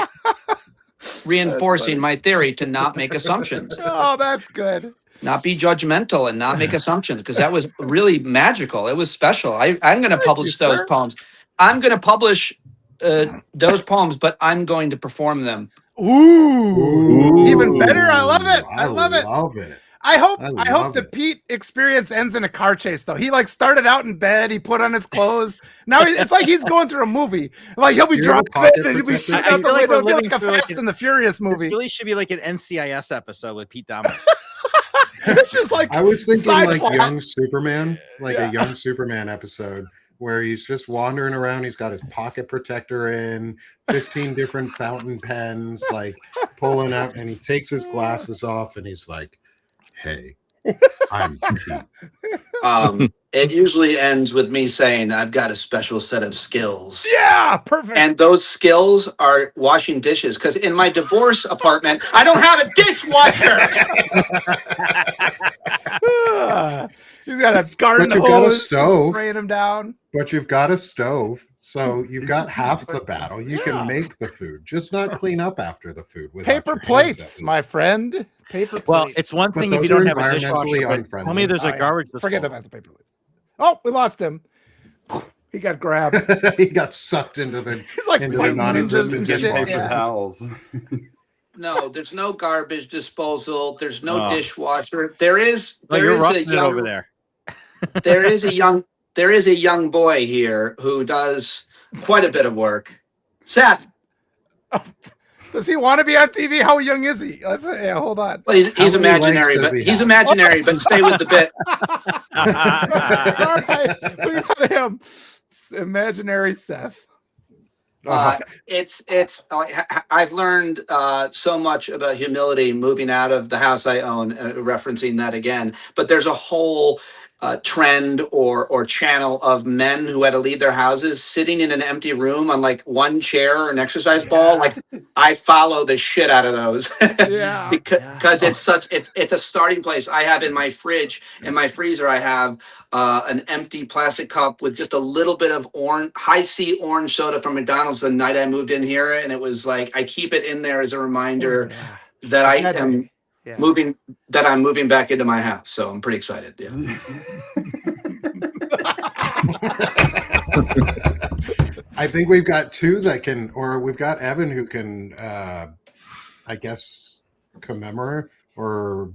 reinforcing my theory to not make assumptions, Oh, that's good. not be judgmental, and not make assumptions, because that was really magical. It was special. I'm going to publish you, those sir. poems. I'm going to publish those poems, but I'm going to perform them. Ooh. Even better. I love it. I love it. Love it. I hope I hope love the it. Pete experience ends in a car chase though. He like started out in bed, he put on his clothes. Now it's like he's going through a movie. Like he'll be Do you have a driving pocket and he'll be protector? shooting I out the feel like window. we're It'll be living like a through, like, Fast and the Furious This movie. really should be like an NCIS episode with Pete Dominick. It's just like I was thinking side like plot. young Superman, like Yeah. a young Superman episode where he's just wandering around. He's got his pocket protector in, 15 different fountain pens, like pulling out, and he takes his glasses off and he's like, "Hey, I'm Pete." It usually ends with me saying, I've got a special set of skills. Yeah, perfect. And those skills are washing dishes, because in my divorce apartment, I don't have a dishwasher. He's got a garden But you've got a hose stove. spraying him down. But you've got a stove, so you've got half the battle. You Yeah. can make the food, just not clean up after the food. without Paper your hands plates, at my least. friend. Paper Well, plates. it's one But thing if you those are don't have a environmentally dishwasher. But tell unfriendly. me there's Oh, a yeah. garbage Forget disposal. about the paper plates. Oh, we lost him. He got grabbed. He got sucked into the He's like into the fighting ninjas non-existent and Get shit. paper dishwasher. Yeah. towels. No, there's no garbage disposal. There's no Oh. dishwasher. There is No, there you're is a roughing it young over there. there is a young boy here who does quite a bit of work. Seth. Does he want to be on TV? How young is he? Yeah, hold on. Well, he's How many imaginary, legs but does he he's have? imaginary, but stay with the bit. All right, we got him. Imaginary Seth. I've learned so much about humility moving out of the house I own, referencing that again. But there's a whole trend or channel of men who had to leave their houses sitting in an empty room on like one chair or an exercise ball. Like I follow the shit out of those. Yeah. because it's a starting place. I have in my fridge, in my freezer, I have an empty plastic cup with just a little bit of high C orange soda from McDonald's the night I moved in here, and it was like I keep it in there as a reminder that I am moving back into my house. So I'm pretty excited. Yeah. I think we've got two that can, or we've got Evan who can, I guess, commemorate or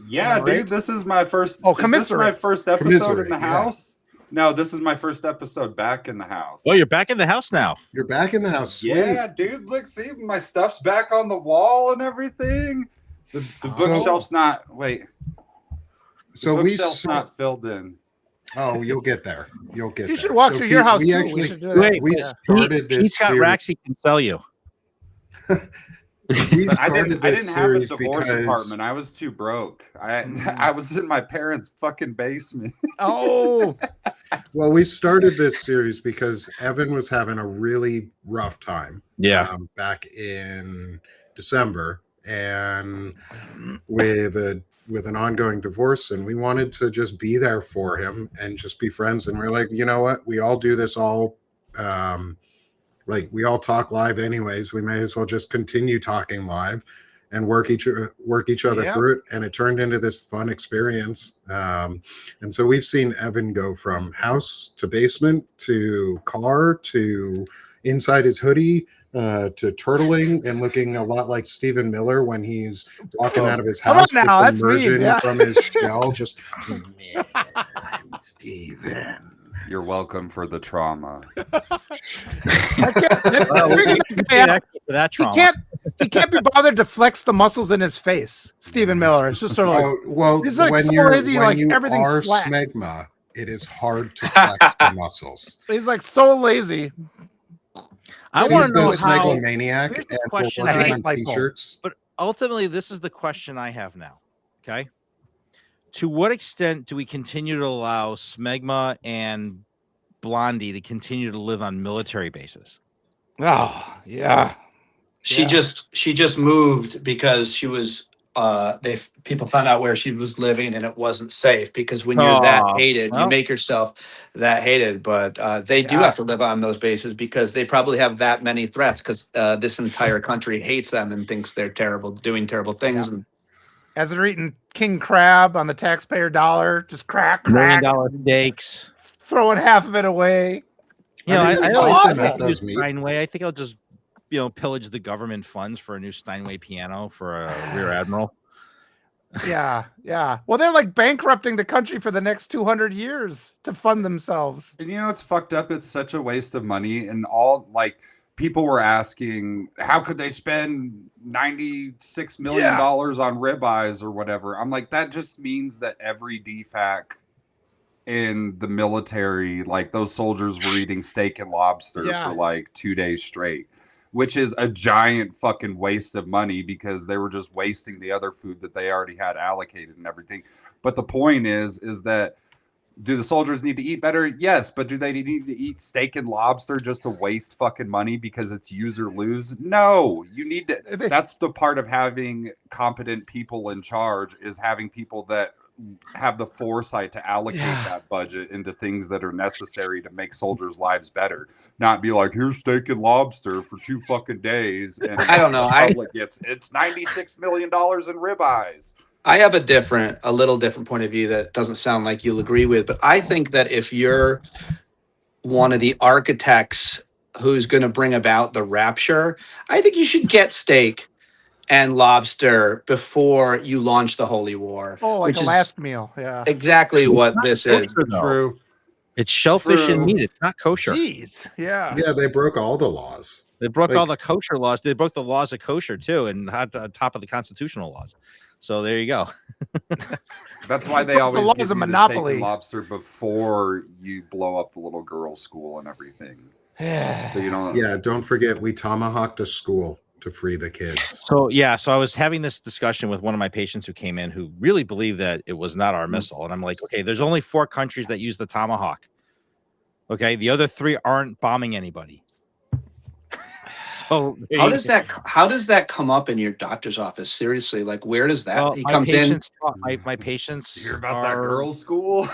Yeah, Commemorate? dude, this is my first. Oh, is this my commiserate. first episode in Commiserate, the yeah. house. No, this is my first episode back in the house. Oh, you're back in the house now. You're back in the house. Sweet. Yeah, dude. Look, see, my stuff's back on the wall and everything. The bookshelf's not. Wait. So the we bookshelf's not filled in. Oh, you'll get there. You'll get. You there. should walk So through your Pete, house we too. actually We should do that. Wait, we started this Pete's got series. racks he can sell you. We But I started didn't this have a series divorce because apartment. I was too broke. I was in my parents' fucking basement. Oh, well, we started this series because Evan was having a really rough time. Yeah. Back in December, and with an ongoing divorce, and we wanted to just be there for him and just be friends. And we're like, you know what? We all do this all. Like we all talk live anyways. We may as well just continue talking live and work each other Yeah. through it. And it turned into this fun experience. And so we've seen Evan go from house to basement to car to inside his hoodie to turtling and looking a lot like Stephen Miller when he's walking out of his Come on house, now, just that's mean, emerging yeah. from his shell. Just, man, I'm Stephen. You're welcome for the trauma. I can't, Well, we figuring can that guy out. get extra for that he trauma. can't be bothered to flex the muscles in his face. Stephen Miller. It's just sort of like, Oh, well, he's like when so you're lazy, when like you everything's are slack. smegma, it is hard to flex the muscles. he's like so lazy. I He's want He's to know the how. smegomaniac, Here's the and we're question I working hate on light bulbs. t-shirts. But ultimately, this is the question I have now. Okay. To what extent do we continue to allow Smegma and Blondie to continue to live on military bases? Oh, yeah. She Yeah. just moved because she was people found out where she was living and it wasn't safe, because when you're that Oh, hated, you well. make yourself that hated. But they do Yeah. have to live on those bases because they probably have that many threats, because this entire country hates them and thinks they're terrible, doing terrible things. Yeah. And As they're eating king crab on the taxpayer dollar, just crack, $1 crack, million steaks. throwing half of it away. You know, I I think it's always awful. think that those use meat. Steinway. I think I'll just, pillage the government funds for a new Steinway piano for a rear admiral. Yeah, yeah. Well, they're like bankrupting the country for the next 200 years to fund themselves. And it's fucked up. It's such a waste of money. And all people were asking, how could they spend $96 million on ribeyes or whatever? I'm like, that just means that every DFAC in the military, like those soldiers were eating steak and lobster Yeah. for like 2 days straight, which is a giant fucking waste of money because they were just wasting the other food that they already had allocated and everything. But the point is that, do the soldiers need to eat better? Yes, but do they need to eat steak and lobster just to waste fucking money because it's use or lose? No, you need to. That's the part of having competent people in charge, is having people that have the foresight to allocate that budget into things that are necessary to make soldiers' lives better. Not be like, here's steak and lobster for 2 fucking days, and I don't know. the public gets it's $96 million in ribeyes. I have a little different point of view that doesn't sound like you'll agree with, but I think that if you're one of the architects who's going to bring about the rapture, I think you should get steak and lobster before you launch the holy war. Oh, like which a is last meal. Yeah. exactly what this is. True. It's shellfish and True. meat. It's not kosher. Jeez. Yeah. Yeah, they broke all the laws. They broke all Like- the kosher laws. They broke the laws of kosher too, and had the top of the constitutional laws. So there you go. That's why they The always law give is a you the steak monopoly. and lobster before you blow up the little girls' school and everything. So you don't. Yeah, don't forget we tomahawked a school to free the kids. So I was having this discussion with one of my patients who came in who really believed that it was not our missile, and I'm like, okay, there's only 4 countries that use the Tomahawk. Okay, the other 3 aren't bombing anybody. So How does that come up in your doctor's office? Seriously, like where does that? Well, He my comes in. patients, my patients. You hear about that are- girls' school?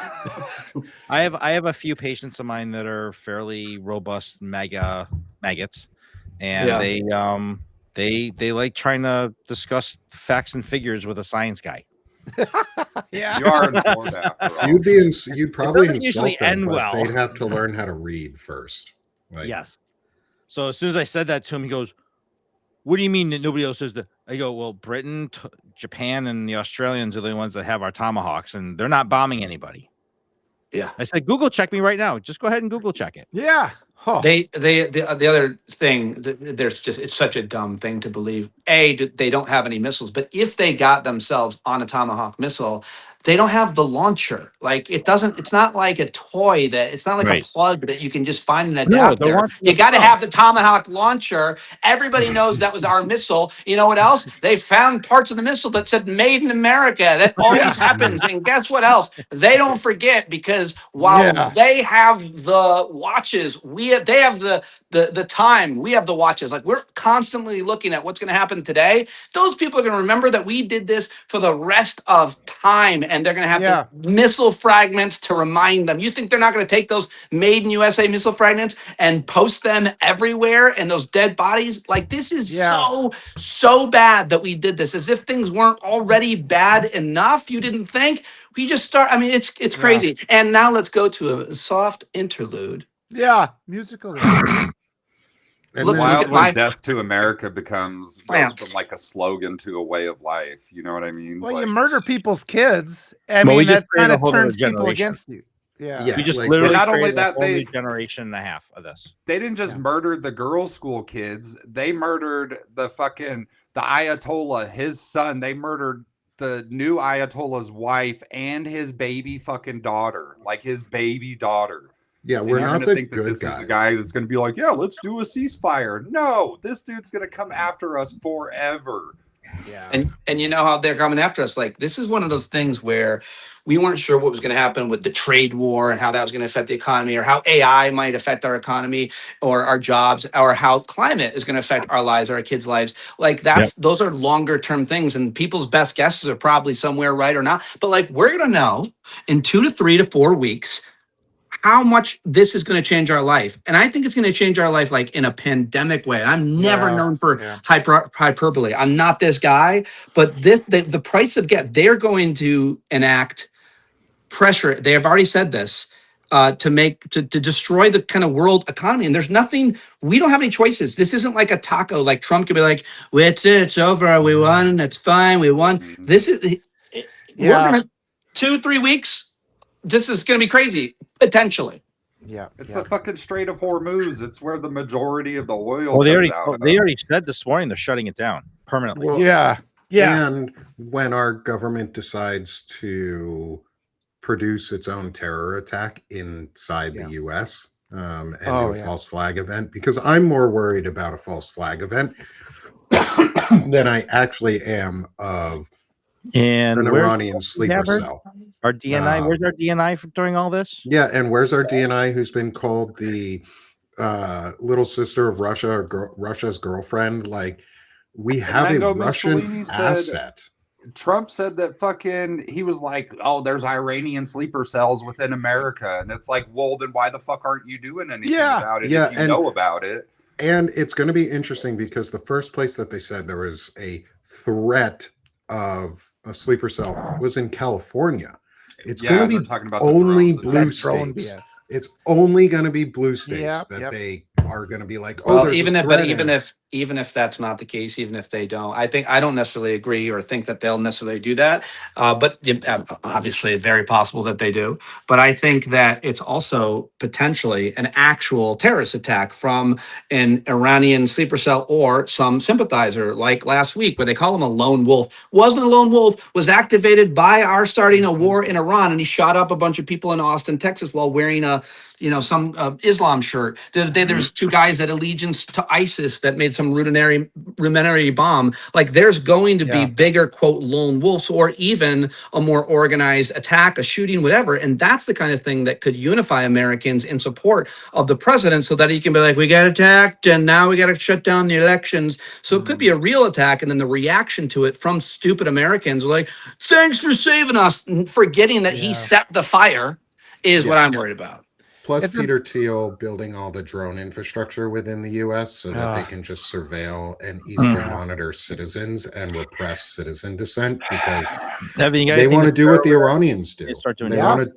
I have a few patients of mine that are fairly robust maggots, and Yeah. they like trying to discuss facts and figures with a science guy. Yeah. You are informed after all. You'd probably doesn't usually insult them, end but well. they'd have to learn how to read first. Like, Yes. So as soon as I said that to him, he goes, "What do you mean that nobody else says that?" I go, "Well, Britain, Japan, and the Australians are the ones that have our Tomahawks, and they're not bombing anybody." Yeah. I said, Google check me right now. Just go ahead and Google check it. Yeah. Oh. The other thing, there's just, it's such a dumb thing to believe. They don't have any missiles, but if they got themselves on a Tomahawk missile, they don't have the launcher. Like it's not like a toy it's not like Right. a plug that you can just find an No, the adapter. launcher You got to itself. have the Tomahawk launcher. Everybody knows that was our missile. You know what else? They found parts of the missile that said "Made in America." That always happens. And guess what else? They don't forget, because while they have the watches, they have the time. We have the watches. Like, we're constantly looking at what's going to happen today. Those people are going to remember that we did this for the rest of time, and they're going to have the missile fragments to remind them. You think they're not going to take those Made in USA missile fragments and post them everywhere, and those dead bodies? Like, this is so bad that we did this, as if things weren't already bad enough. You didn't think? We just start. I mean, it's crazy. And now let's go to a soft interlude. Yeah, musical. And Look then- at Wild my- when death to America goes Plants. from like a slogan to a way of life. You know what I mean? Well, Like, you murder people's kids. I Well, we mean, just that created kind a of whole turns other people generation. against you. Yeah. Yeah. We just like, literally not only created that, a whole they- new generation and a half of this. They didn't just murder the girls' school kids. They murdered the Ayatollah, his son. They murdered the new Ayatollah's wife and his baby fucking daughter, like his baby daughter. Yeah, And we're you're not gonna the think that good this guys. is the guy that's going to be like, yeah, let's do a ceasefire. No, this dude's going to come after us forever. Yeah. And you know how they're coming after us. Like, this is one of those things where we weren't sure what was going to happen with the trade war and how that was going to affect the economy, or how AI might affect our economy or our jobs, or how climate is going to affect our lives, our kids' lives. Like, those are longer term things, and people's best guesses are probably somewhere right or not. But like, we're going to know in 2 to 3 to 4 weeks how much this is going to change our life. And I think it's going to change our life like in a pandemic way. I'm never known for hyperbole. I'm not this guy, but the price of they're going to enact pressure. They have already said this to destroy the kind of world economy. And there's nothing, we don't have any choices. This isn't like a taco. Like, Trump could be like, well, it's over. We won. It's fine. We won. This is, we're going to 2-3 weeks. This is going to be crazy, potentially. Yeah. It's the fucking Strait of Hormuz. It's where the majority of the oil Well, they comes already out they of. already said this morning they're shutting it down permanently. Well, Yeah. And when our government decides to produce its own terror attack inside the U.S. And do a false flag event, because I'm more worried about a false flag event than I actually am of And an Iranian sleeper cell. Our DNI, where's our DNI during all this? Yeah, and where's our DNI, who's been called the little sister of Russia, or Russia's girlfriend? Like, we have a Mango Russian Mussolini said- asset. Trump said that he was like, oh, there's Iranian sleeper cells within America. And it's like, well, then why the fuck aren't you doing anything about it if you know about it? And it's going to be interesting, because the first place that they said there was a threat of a sleeper cell was in California. It's going to be talking about only the drones and blue that. states. It's only going to be blue states they are going to be like, oh, well, even if that's not the case, even if they don't, I don't necessarily agree or think that they'll necessarily do that. But obviously, very possible that they do. But I think that it's also potentially an actual terrorist attack from an Iranian sleeper cell or some sympathizer, like last week, where they call him a lone wolf. Wasn't a lone wolf, was activated by our starting a war in Iran, and he shot up a bunch of people in Austin, Texas, while wearing some Islam shirt. The other day, there was 2 guys at allegiance to ISIS that made some rudimentary bomb. Like, there's going to be bigger, quote, lone wolves, or even a more organized attack, a shooting, whatever. And that's the kind of thing that could unify Americans in support of the president, so that he can be like, we got attacked and now we got to shut down the elections. So it could be a real attack. And then the reaction to it from stupid Americans were like, thanks for saving us, forgetting that he set the fire is what I'm worried about. Plus, Peter Thiel building all the drone infrastructure within the U.S. so that they can just surveil and easily monitor citizens and repress citizen dissent, because they want to do what the Iranians do. Start doing They want to.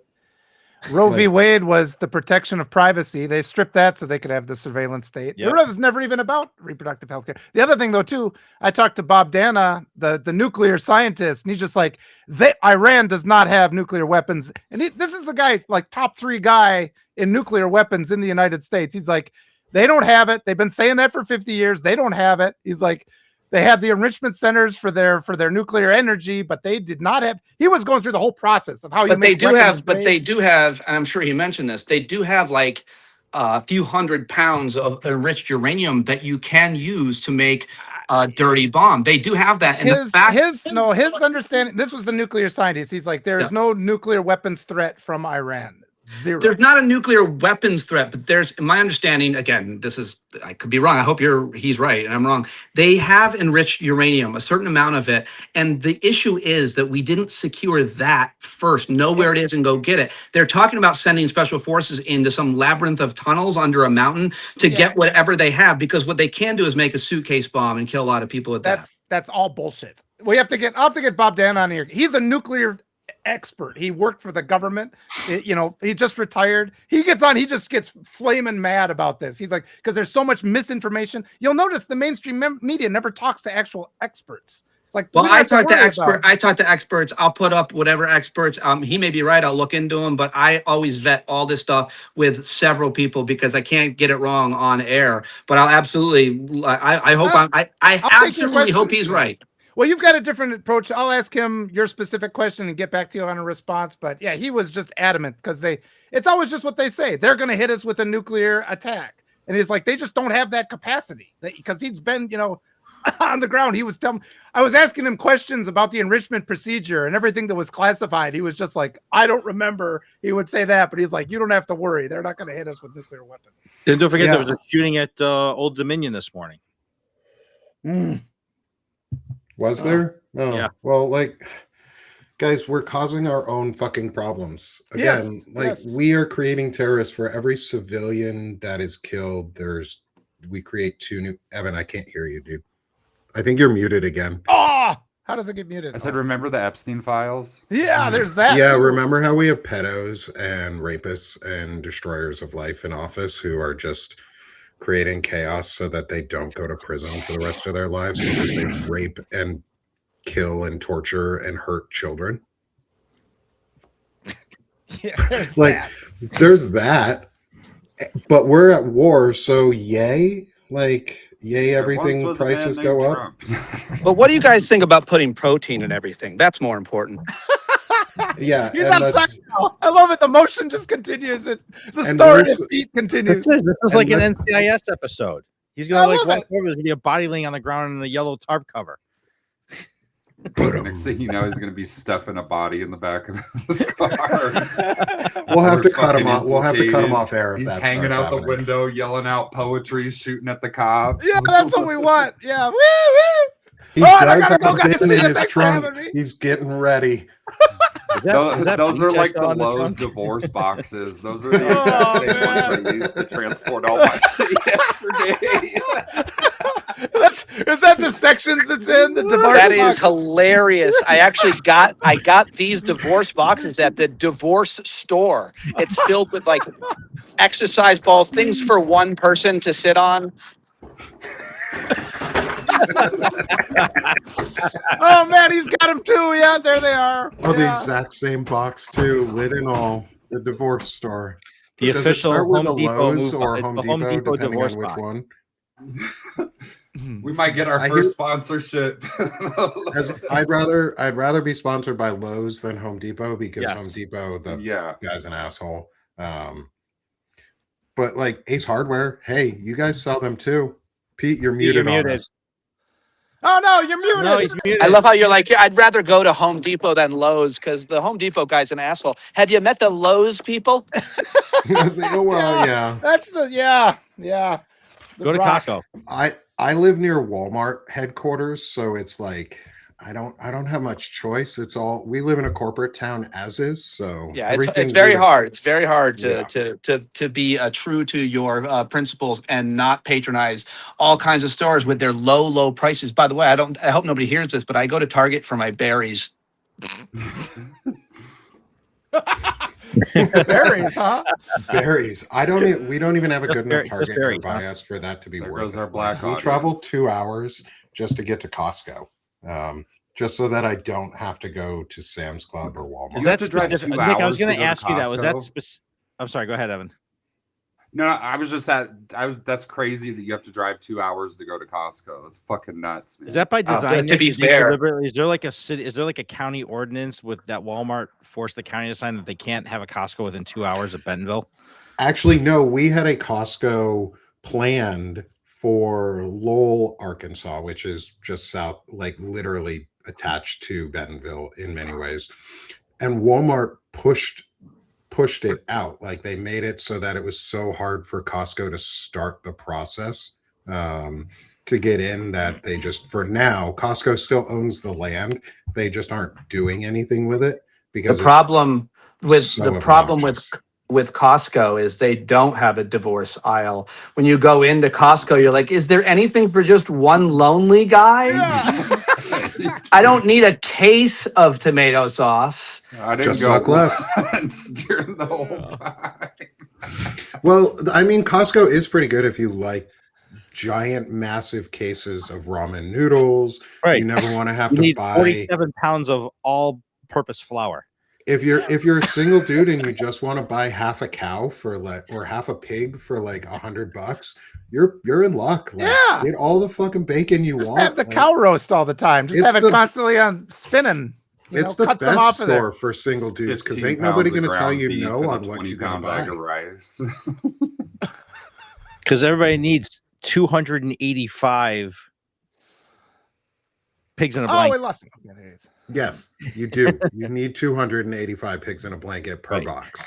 Roe v. Like- Wade was the protection of privacy. They stripped that so they could have the surveillance state. Yep. It was never even about reproductive health care. The other thing, though, too, I talked to Bob Dana, the nuclear scientist, and he's just like, Iran does not have nuclear weapons. And this is the guy, like top 3 guy in nuclear weapons in the United States. He's like, they don't have it. They've been saying that for 50 years. They don't have it. He's like, they had the enrichment centers for their nuclear energy, but they did not have. He was going through the whole process of how you. But they make do weapons have, but grade. they do have, and I'm sure he mentioned this, they do have like a few 100 pounds of enriched uranium that you can use to make a dirty bomb. They do have that. And his the fact, his understanding. This was the nuclear scientist. He's like, there is Yes. no nuclear weapons threat from Iran. Zero. there's not a nuclear weapons threat, but there's, in my understanding, again, this is, I could be wrong. I hope he's right and I'm wrong. They have enriched uranium, a certain amount of it. And the issue is that we didn't secure that first, know where it is and go get it. They're talking about sending special forces into some labyrinth of tunnels under a mountain to Yeah. get whatever they have, because what they can do is make a suitcase bomb and kill a lot of people at that. That's all bullshit. I'll have to get Bob Dan on here. He's a nuclear expert. He worked for the government. He just retired. He gets on. He just gets flaming mad about this. He's like, because there's so much misinformation. You'll notice the mainstream media never talks to actual experts. It's like, Well, we don't I have talk to worry expert. about- I talk to experts. I'll put up whatever experts. He may be right. I'll look into him, but I always vet all this stuff with several people because I can't get it wrong on air. But I'll absolutely. I hope I take your absolutely hope questions. he's right. Well, you've got a different approach. I'll ask him your specific question and get back to you on a response. But yeah, he was just adamant because it's always just what they say. They're going to hit us with a nuclear attack. And he's like, they just don't have that capacity because he's been, on the ground. He was telling, I was asking him questions about the enrichment procedure and everything that was classified. He was just like, I don't remember. He would say that, but he's like, you don't have to worry. They're not going to hit us with nuclear weapons. And don't forget Yeah. there was a shooting at Old Dominion this morning. Was there? Oh, Yeah. Well, guys, we're causing our own fucking problems. Yes, Again, yes. we are creating terrorists for every civilian that is killed. We create 2 new. Evan, I can't hear you, dude. I think you're muted again. Oh, how does it get muted? I said, remember the Epstein files? Yeah, there's that. Yeah, too. remember how we have pedos and rapists and destroyers of life in office who are just creating chaos so that they don't go to prison for the rest of their lives because they rape and kill and torture and hurt children? Yeah, there's Like, that. there's that, but we're at war, so yay! Yay, There everything once was a man prices named go up. Trump. But what do you guys think about putting protein in everything? That's more important. Yeah, He's and on that's- side now. I love it. The motion just continues. The And story there's- of Pete continues. This is And like an let's- NCIS episode. He's I gonna love walk it. over. There's gonna be a body laying on the ground in a yellow tarp cover. Next thing you know, he's going to be stuffing a body in the back of his car. We'll have to We're cut him fucking off. We'll have to cut him implicated. off air if He's that hanging starts out the happening. window, yelling out poetry, shooting at the cops. Yeah, that's what we want. Yeah. Woo, woo. He Oh, and I does gotta go, have a guys. bin See in you. his Thanks for trunk. having me. He's getting ready. Those are like the lows Lowe's divorce boxes. Those are the exact Oh, same ones I used to transport all my shit yesterday. Is that the sections it's in? The divorce That is box? hilarious. I got these divorce boxes at the divorce store. It's filled with like exercise balls, things for one person to sit on. Oh man, he's got them too. Yeah, there they are. Oh, the Yeah. exact same box too, lid and all. The divorce store. The Does it official start with Home a Depot Lowe's move. or It's Home the Depot, Home Depot depending divorce on which box. one. We might get our I first hear- sponsorship. I'd rather be sponsored by Lowe's than Home Depot because Yes. Home Depot, the Yeah. guy's an asshole. But like Ace Hardware, hey, you guys sell them too. Pete, you're muted. you're on muted. us. Oh no, you're muted. No, he's muted. I love how you're like, yeah, I'd rather go to Home Depot than Lowe's because the Home Depot guy's an asshole. Have you met the Lowe's people? Oh, well, yeah. That's the yeah. The Go to Rock. Costco. I live near Walmart headquarters, so it's like I don't have much choice. It's all we live in a corporate town as is, so Yeah, it's everything's very either- hard. It's very hard Yeah. to be true to your principles and not patronize all kinds of stores with their low prices. By the way, I hope nobody hears this, but I go to Target for my berries. Berries, huh? Berries. We don't even have a good enough Just Target berries, nearby huh? us for that to be There worth goes it. our black we audience. traveled 2 hours just to get to Costco. Just so that I don't have to go to Sam's Club or Walmart. Is You have that to drive specific? 2 Nick, I was hours to going go to to ask you that. Was that Costco? specific? I'm sorry. Go ahead, Evan. No, I was just that's crazy that you have to drive 2 hours to go to Costco. That's fucking nuts, man. Is that by design? to Nick? be Did they fair- deliberately- is there like a city? Is there like a county ordinance with that Walmart forced the county to sign that they can't have a Costco within 2 hours of Bentonville? Actually, no, we had a Costco planned for Lowell, Arkansas, which is just south, like literally attached to Bentonville in many ways. And Walmart pushed it out. Like they made it so that it was so hard for Costco to start the process to get in that they just, for now, Costco still owns the land. They just aren't doing anything with it The because problem so obnoxious. with Costco is they don't have a divorce aisle. When you go into Costco, you're like, is there anything for just one lonely guy? Yeah. I don't need a case of tomato sauce. I didn't Just go suck less. once during the whole time. Well, I mean, Costco is pretty good if you like giant, massive cases of ramen noodles. Right. You never want to have You to need buy. 47 pounds of all-purpose flour. If you're a single dude and you just want to buy half a cow for or half a pig for like $100, you're in luck. Like, Yeah. get all the fucking bacon you Just want. have the Like, cow roast all the time. Just it's have it the- constantly on spinning. It's the cut some best off of there. store for single dudes because 15 ain't nobody pounds of going to tell ground you beef no and a on what you're going to 20-pound buy. bag of rice. Because everybody needs 285 pigs in a Oh, blanket. we lost him. Okay, there it is. Yes, you do. You need 285 pigs in a blanket per Right. box.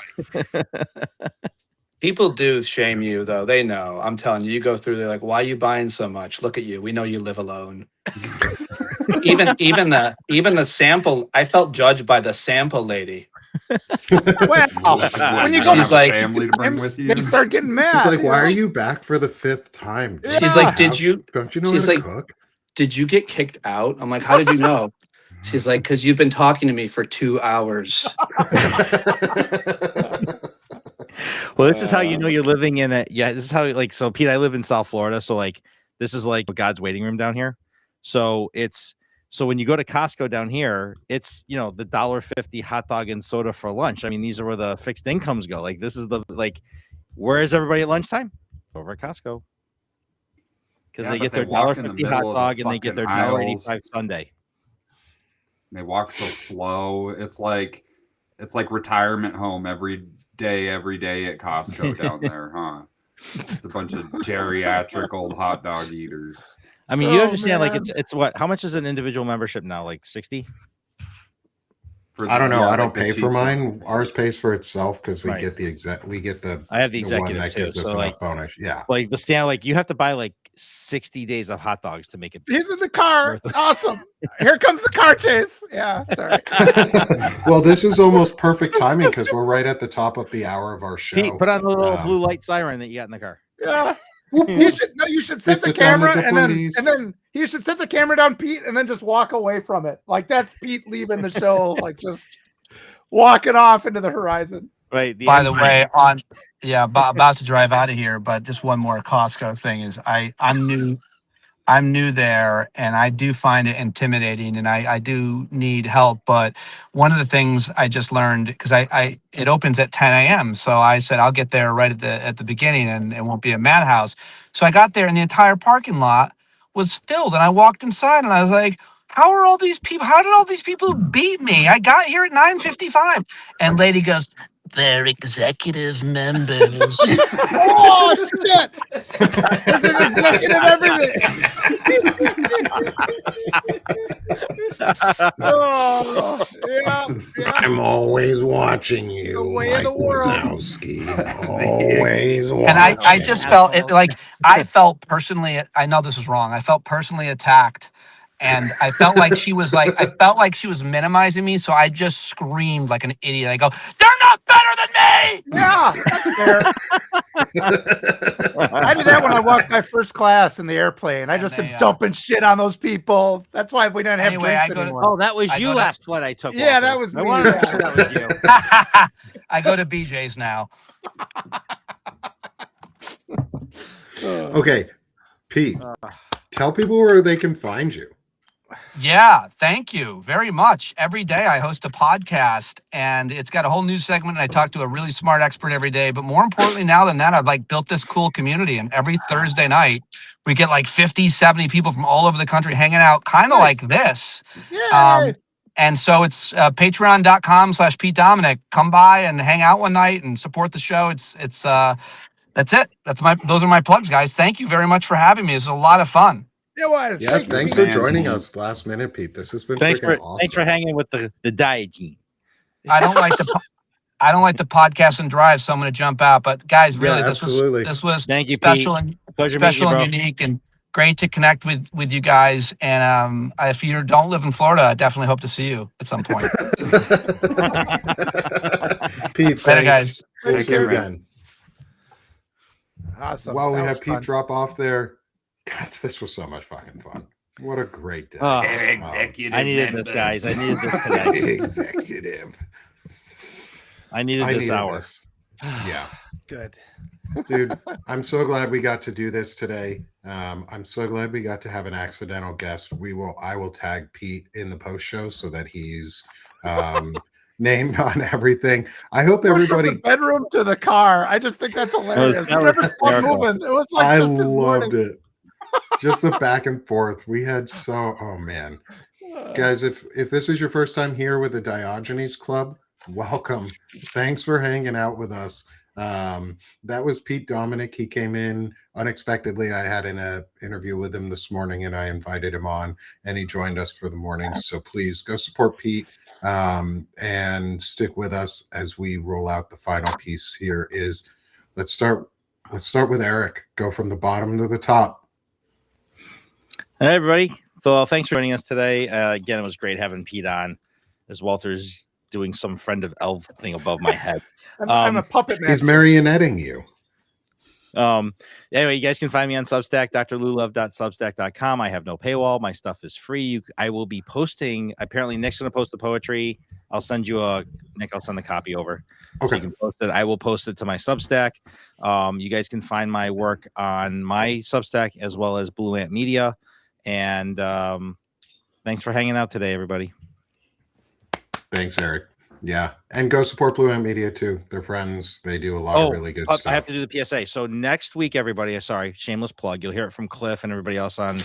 People do shame you, though. They know. I'm telling you, you go through, they're like, why are you buying so much? Look at you. We know you live alone. even the sample, I felt judged by the sample lady. Well, when you go She's to like- family to bring with you. they start getting mad. She's like, you "Why know? are you back for the 5th time?" Don't She's you like, don't you know she's how to like- cook? Did you get kicked out? I'm like, how did you know? She's like, because you've been talking to me for 2 hours. Well, this is how you know you're living in a this is how like so Pete, I live in South Florida, so like this is like God's waiting room down here. So when you go to Costco down here, it's the $1.50 hot dog and soda for lunch. I mean, these are where the fixed incomes go. Like this is where is everybody at lunchtime? Over at Costco. Because Yeah, they but get they their walk in the $1.50 hot middle of the dog and they get their fucking $1.85 aisles. sundae. They walk so slow. It's like retirement home every day at Costco down there, huh? It's a bunch of geriatric old hot dog eaters. I mean, you Oh, understand, like man. it's what? How much is an individual membership now? Like 60? I don't know. Yeah, I like don't the pay for cheap mine. one. Ours pays for itself because we Right. get the I have the one executive that too. gives us So enough like bonus. Yeah. the stand, like you have to buy like 60 days of hot dogs to make it. He's in the car. Worth it. Awesome. Here comes the car chase. Yeah, sorry. Well, this is almost perfect timing because we're right at the top of the hour of our show. Pete, put on the little Um, blue light siren that you got in the car. Yeah. Whoop, You whoop. should set the It's on the camera and police. then you should set the camera down, Pete, and then just walk away from it. Like that's Pete leaving the show, like just walking off into the horizon. Right. By the way, about to drive out of here, but just one more Costco thing is I'm new there and I do find it intimidating and I do need help. But one of the things I just learned, because it opens at 10 a.m. So I said, I'll get there right at the beginning and it won't be a madhouse. So I got there and the entire parking lot was filled and I walked inside and I was like, how did all these people beat me? I got here at 9:55. And lady goes, they're executive members. Oh shit! There's an executive everything. Oh yeah. I'm always watching you, The way of the Mike world. Wazowski. Always watching. And I just felt it, like I felt personally, I know this was wrong. I felt personally attacked. And I felt like she was minimizing me. So I just screamed like an idiot. I go, they're not better than me. Yeah, that's fair. I do that when I walk my first class in the airplane. I just am dumping shit on those people. That's why we don't have drinks anymore. Oh, that was I you go to- last flight I took. Yeah, Walter. that was I me, wanted to yeah. make sure that was you. I go to BJ's now. Okay, Pete, tell people where they can find you. Yeah, thank you very much. Every day I host a podcast and it's got a whole news segment and I talk to a really smart expert every day. But more importantly now than that, I've like built this cool community and every Thursday night we get like 50, 70 people from all over the country hanging out, kind of Nice. like this. Yay. And so it's patreon.com/Pete Dominick. Come by and hang out one night and support the show. That's it. Those are my plugs, guys. Thank you very much for having me. It's a lot of fun. It was. Yeah, Thank you, thanks Pete. for joining Man. us last minute, Pete. This has been Thanks freaking for awesome. thanks for hanging with the Diogene. I don't like to podcast and drive, so I'm going to jump out. But guys, really, Yeah, absolutely. this was Thank you, special Pete. and Pleasure meeting you, special bro. and unique, and great to connect with you guys. And if you don't live in Florida, I definitely hope to see you at some point. Pete, Later, thanks. guys. We'll Take see you care, man. again. Awesome. While we That have was Pete fun. drop off there, guys, this was so much fucking fun. What a great day. Oh, Executive I needed this, guys. I needed this today. Executive. I needed I this needed hour. this. Yeah. Good. Dude, I'm so glad we got to do this today. I'm so glad we got to have an accidental guest. I will tag Pete in the post show so that he's named on everything. I hope From everybody. the bedroom to the car. I just think that's hilarious. that We was never stopped hysterical. moving. It was like I just his loved morning. it. Just the back and forth. We had oh man. Guys, if this is your first time here with the Diogenes Club, welcome. Thanks for hanging out with us. That was Pete Dominick. He came in unexpectedly. I had an interview with him this morning and I invited him on and he joined us for the morning. So please go support Pete and stick with us as we roll out the final piece. Here is let's start with Eric. Go from the bottom to the top. Hey, everybody. So, thanks for joining us today. Again, it was great having Pete on as Walter's doing some friend of elf thing above my head. I'm a puppet man. He's marionetting you. Anyway, you guys can find me on Substack, drlulove.substack.com. I have no paywall. My stuff is free. I will be posting. Apparently, Nick's going to post the poetry. I'll send you Nick, I'll send the copy over. Okay. So you can post it. I will post it to my Substack. You guys can find my work on my Substack as well as Blue Ant Media. And thanks for hanging out today, everybody. Thanks, Eric. Yeah. And go support Blue Ant Media too. They're friends. They do a lot of really good stuff. I have to do the PSA. So next week, everybody, sorry, shameless plug. You'll hear it from Cliff and everybody else on.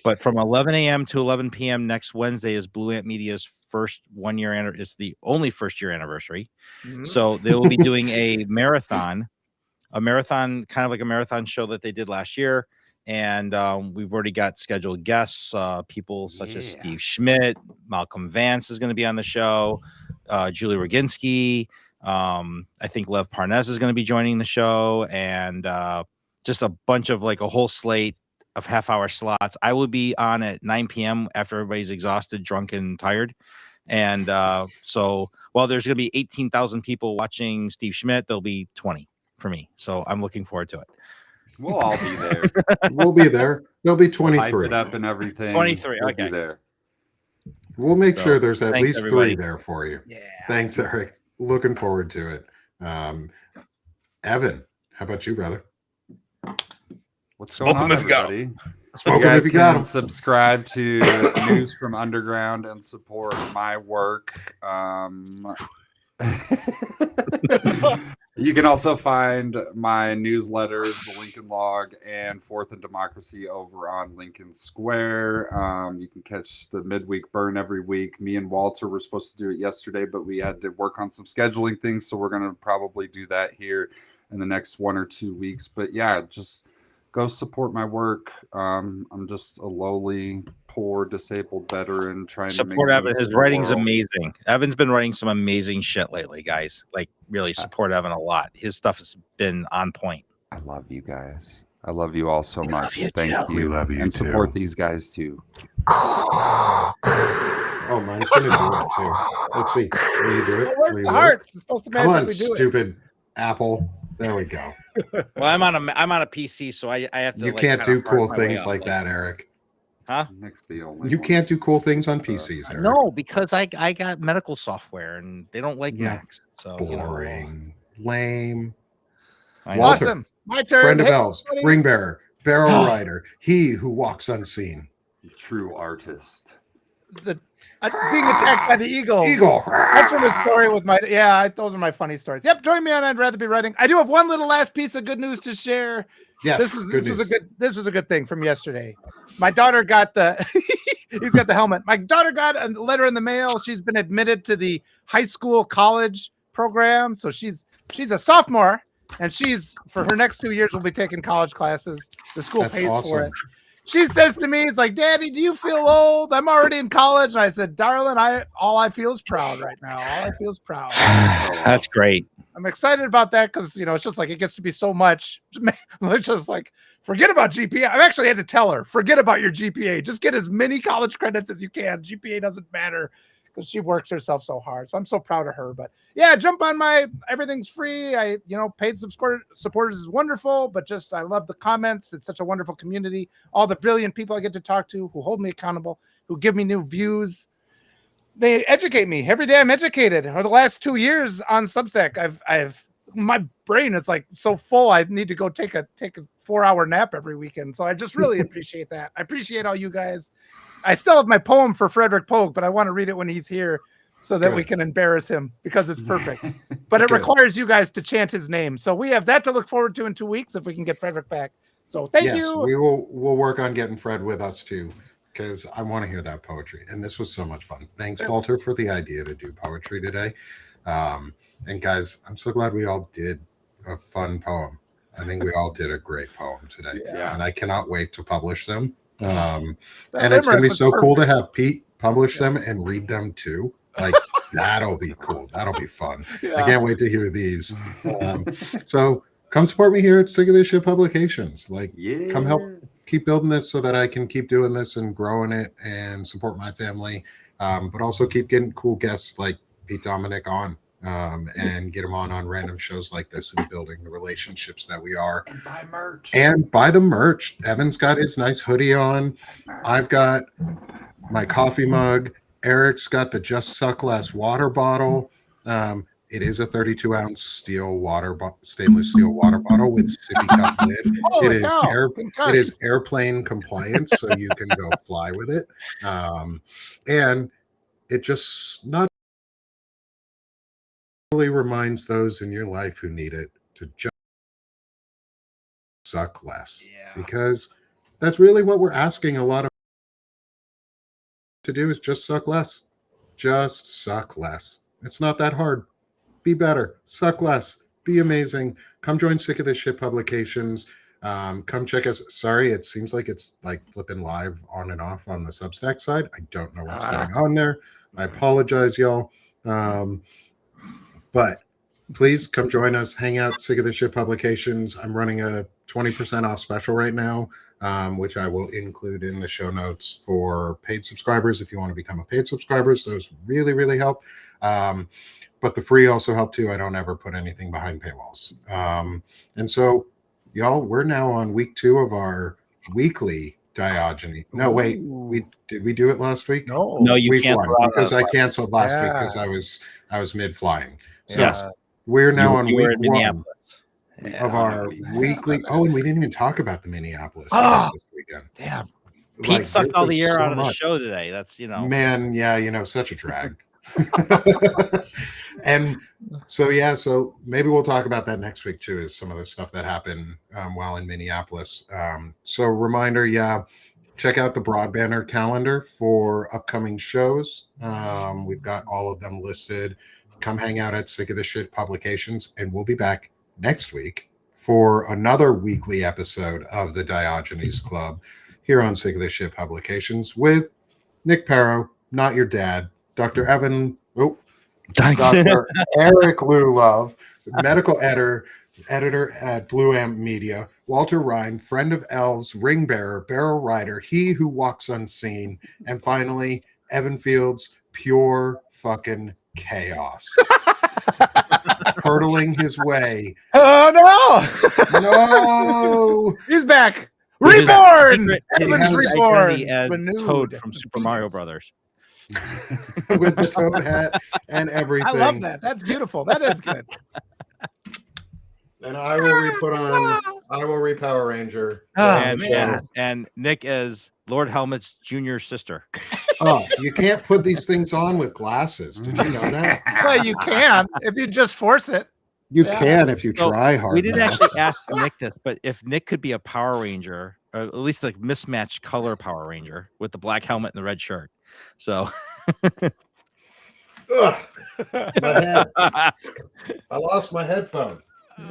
But from 11 a.m. to 11 p.m. next Wednesday is Blue Ant Media's first 1 year anniversary. It's the only first year anniversary. Mhm. So they will be doing a marathon, kind of like a marathon show that they did last year. And we've already got scheduled guests, people such as Steve Schmidt, Malcolm Vance is going to be on the show, Julie Roginski. I think Lev Parnes is going to be joining the show, and just a bunch of like a whole slate of half-hour slots. I will be on at 9 p.m. after everybody's exhausted, drunk, and tired. And so while there's going to be 18,000 people watching Steve Schmidt, there'll be 20 for me. So I'm looking forward to it. We'll all be there. We'll be there. There'll be Hype 23. it up and everything. 23, We'll okay. be there. We'll make So, sure there's at thanks, least everybody. 3 there for you. Yeah. Thanks, Eric. Looking forward to it. Evan, how about you, brother? What's going Smoke 'em on, if you got everybody? Smoke 'em you guys if you got can 'em. subscribe to News from Underground and support my work. You can also find my newsletters, the Lincoln Log and Fourth and Democracy, over on Lincoln Square. You can catch the midweek burn every week. Me and Walter were supposed to do it yesterday, but we had to work on some scheduling things, so we're going to probably do that here in the next 1 or 2 weeks. But yeah, just go support my work. I'm just a lowly, poor, disabled veteran trying to Support make Evan. sense of His the writing's world. amazing. Evan's been writing some amazing shit lately, guys. Like, really support Evan a lot. His stuff has been on point. I love you guys. I love you all so much. you Thank too. you. We love you and too. support these guys too. Oh, mine's going to do it too. Let's see. Will you do it? Where's Will the you hearts? It's supposed to match Come what on, we do it. stupid Apple. There we go. Well, I'm on a PC, so I have to. You like, can't kinda do cool harp my way things up, like that, Eric. Huh? Nick's the only You one. can't do cool things on PCs, Eric. No, because I got medical software and they don't like Yeah. Macs. So you know, Boring. Lame. I know. Walter, Awesome. My turn. friend of Hey, elves, everybody. ring bearer, barrel rider, he who walks unseen. True artist. Being attacked by the Eagles. Eagle. That's from a story with my those are my funny stories. Yep, join me on I'd Rather Be Writing. I do have one little last piece of good news to share. Yes, this was a good thing from yesterday. My daughter got he's got the helmet. My daughter got a letter in the mail. She's been admitted to the high school college program. So she's a sophomore, and she's for her next 2 years will be taking college classes. The school That's pays for awesome. it. She says to me, it's like, Daddy, do you feel old? I'm already in college. And I said, darling, all I feel is proud right now. All I feel is proud. That's great. I'm excited about that because, it's just like it gets to be so much. It's just like, forget about GPA. I've actually had to tell her, forget about your GPA. Just get as many college credits as you can. GPA doesn't matter because she works herself so hard. So I'm so proud of her. But yeah, jump on everything's free. Paid supporters is wonderful, but just I love the comments. It's such a wonderful community. All the brilliant people I get to talk to who hold me accountable, who give me new views. They educate me every day. I'm educated. Over the last 2 years on Substack, I've my brain is like so full. I need to go take a 4-hour nap every weekend. So I just really appreciate that. I appreciate all you guys. I still have my poem for Frederick Pogue, but I want to read it when he's here so that we can embarrass him because it's perfect. But it requires you guys to chant his name. So we have that to look forward to in 2 weeks if we can get Frederick back. So thank you. We'll work on getting Fred with us too, because I want to hear that poetry. And this was so much fun. Thanks, Walter, for the idea to do poetry today. And guys, I'm so glad we all did a fun poem. I think we all did a great poem today. Yeah. And I cannot wait to publish them. And it's going to be so cool to have Pete publish them and read them too. Like, that'll be cool. That'll be fun. Yeah. I can't wait to hear these. So come support me here at Sick of This Shit Publications. Like, come help keep building this so that I can keep doing this and growing it and support my family. But also keep getting cool guests like Pete Dominick on. And get them on random shows like this and building the relationships that we are. And buy merch. And buy the merch. Evan's got his nice hoodie on. I've got my coffee mug. Eric's got the Just Suck Less water bottle. It is a 32-ounce stainless steel water bottle with sippy cup lid. It is airplane compliant, so you can go fly with it. And it just not really reminds those in your life who need it to just suck less. Because that's really what we're asking a lot of to do is just suck less. Just suck less. It's not that hard. Be better. Suck less. Be amazing. Come join Sick of This Shit Publications. Come check us. Sorry, it seems like it's like flipping live on and off on the Substack side. I don't know what's going on there. I apologize, y'all. But please come join us. Hang out, Sick of This Shit Publications. I'm running a 20% off special right now, which I will include in the show notes for paid subscribers. If you want to become a paid subscriber, those really, really help. But the free also help too. I don't ever put anything behind paywalls. And so, y'all, we're now on week 2 of our weekly Diogeny. No, wait, did we do it last week? No, you week can't. 1 because I canceled last week because I was mid flying. So Yes. we're now on You were week in 1 of our weekly. Oh, and we didn't even talk about the Minneapolis this weekend. Damn. Like, Pete sucked all the air so out of the much. show today. That's Man, yeah, such a drag. And so maybe we'll talk about that next week too, is some of the stuff that happened while in Minneapolis. So reminder, check out the Broadbanner calendar for upcoming shows. We've got all of them listed. Come hang out at Sick of the Shit Publications, and we'll be back next week for another weekly episode of the Diogenes Club here on Sick of the Shit Publications with Nick Parrow, not your dad, Dr. Dr. Eric Lou Love, medical editor at Blue Amp Media, Walter Ryan, friend of elves, ring bearer, barrel rider, he who walks unseen, and finally, Evan Fields, pure fucking chaos. hurtling his way. Oh no! No, He's back. With his Reborn. secret- his Evan's secret reborn. identity as Renewed. Toad from Super Mario Phoenix. Brothers. with the toad hat and everything. I love that. That's beautiful. That is good. And I will re-put on. I will re-Power Ranger. Oh, on the and, show. and Nick as Lord Helmet's junior sister. Oh, you can't put these things on with glasses. Did you know that? Well, you can if you just force it. You Yeah. can if you So, try hard. We didn't enough. actually ask Nick this, but if Nick could be a Power Ranger, or at least like mismatched color Power Ranger with the black helmet and the red shirt. So Ugh, my head. I lost my headphone.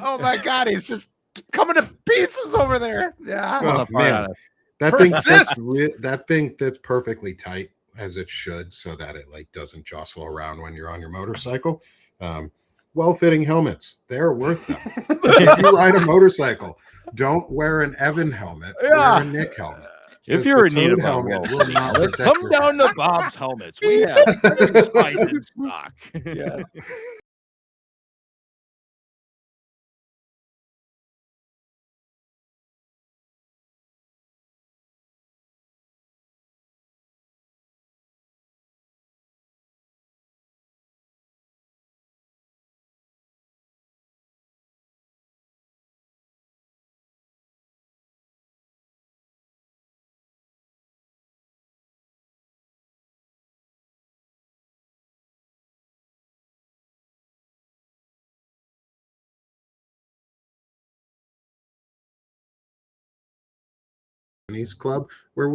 Oh my God, he's just coming to pieces over there. Yeah. Oh, Apart man. out of- That thing Persist. that thing fits perfectly tight as it should, so that it like doesn't jostle around when you're on your motorcycle. Well-fitting helmets, they're worth them. If you ride a motorcycle, don't wear an Evan helmet. Yeah. Wear a Nick helmet. If Because you're the in need of Toad a helmet rope, will not protect come your down to Bob's Helmets. We have spice in stock. Yeah. Japanese club where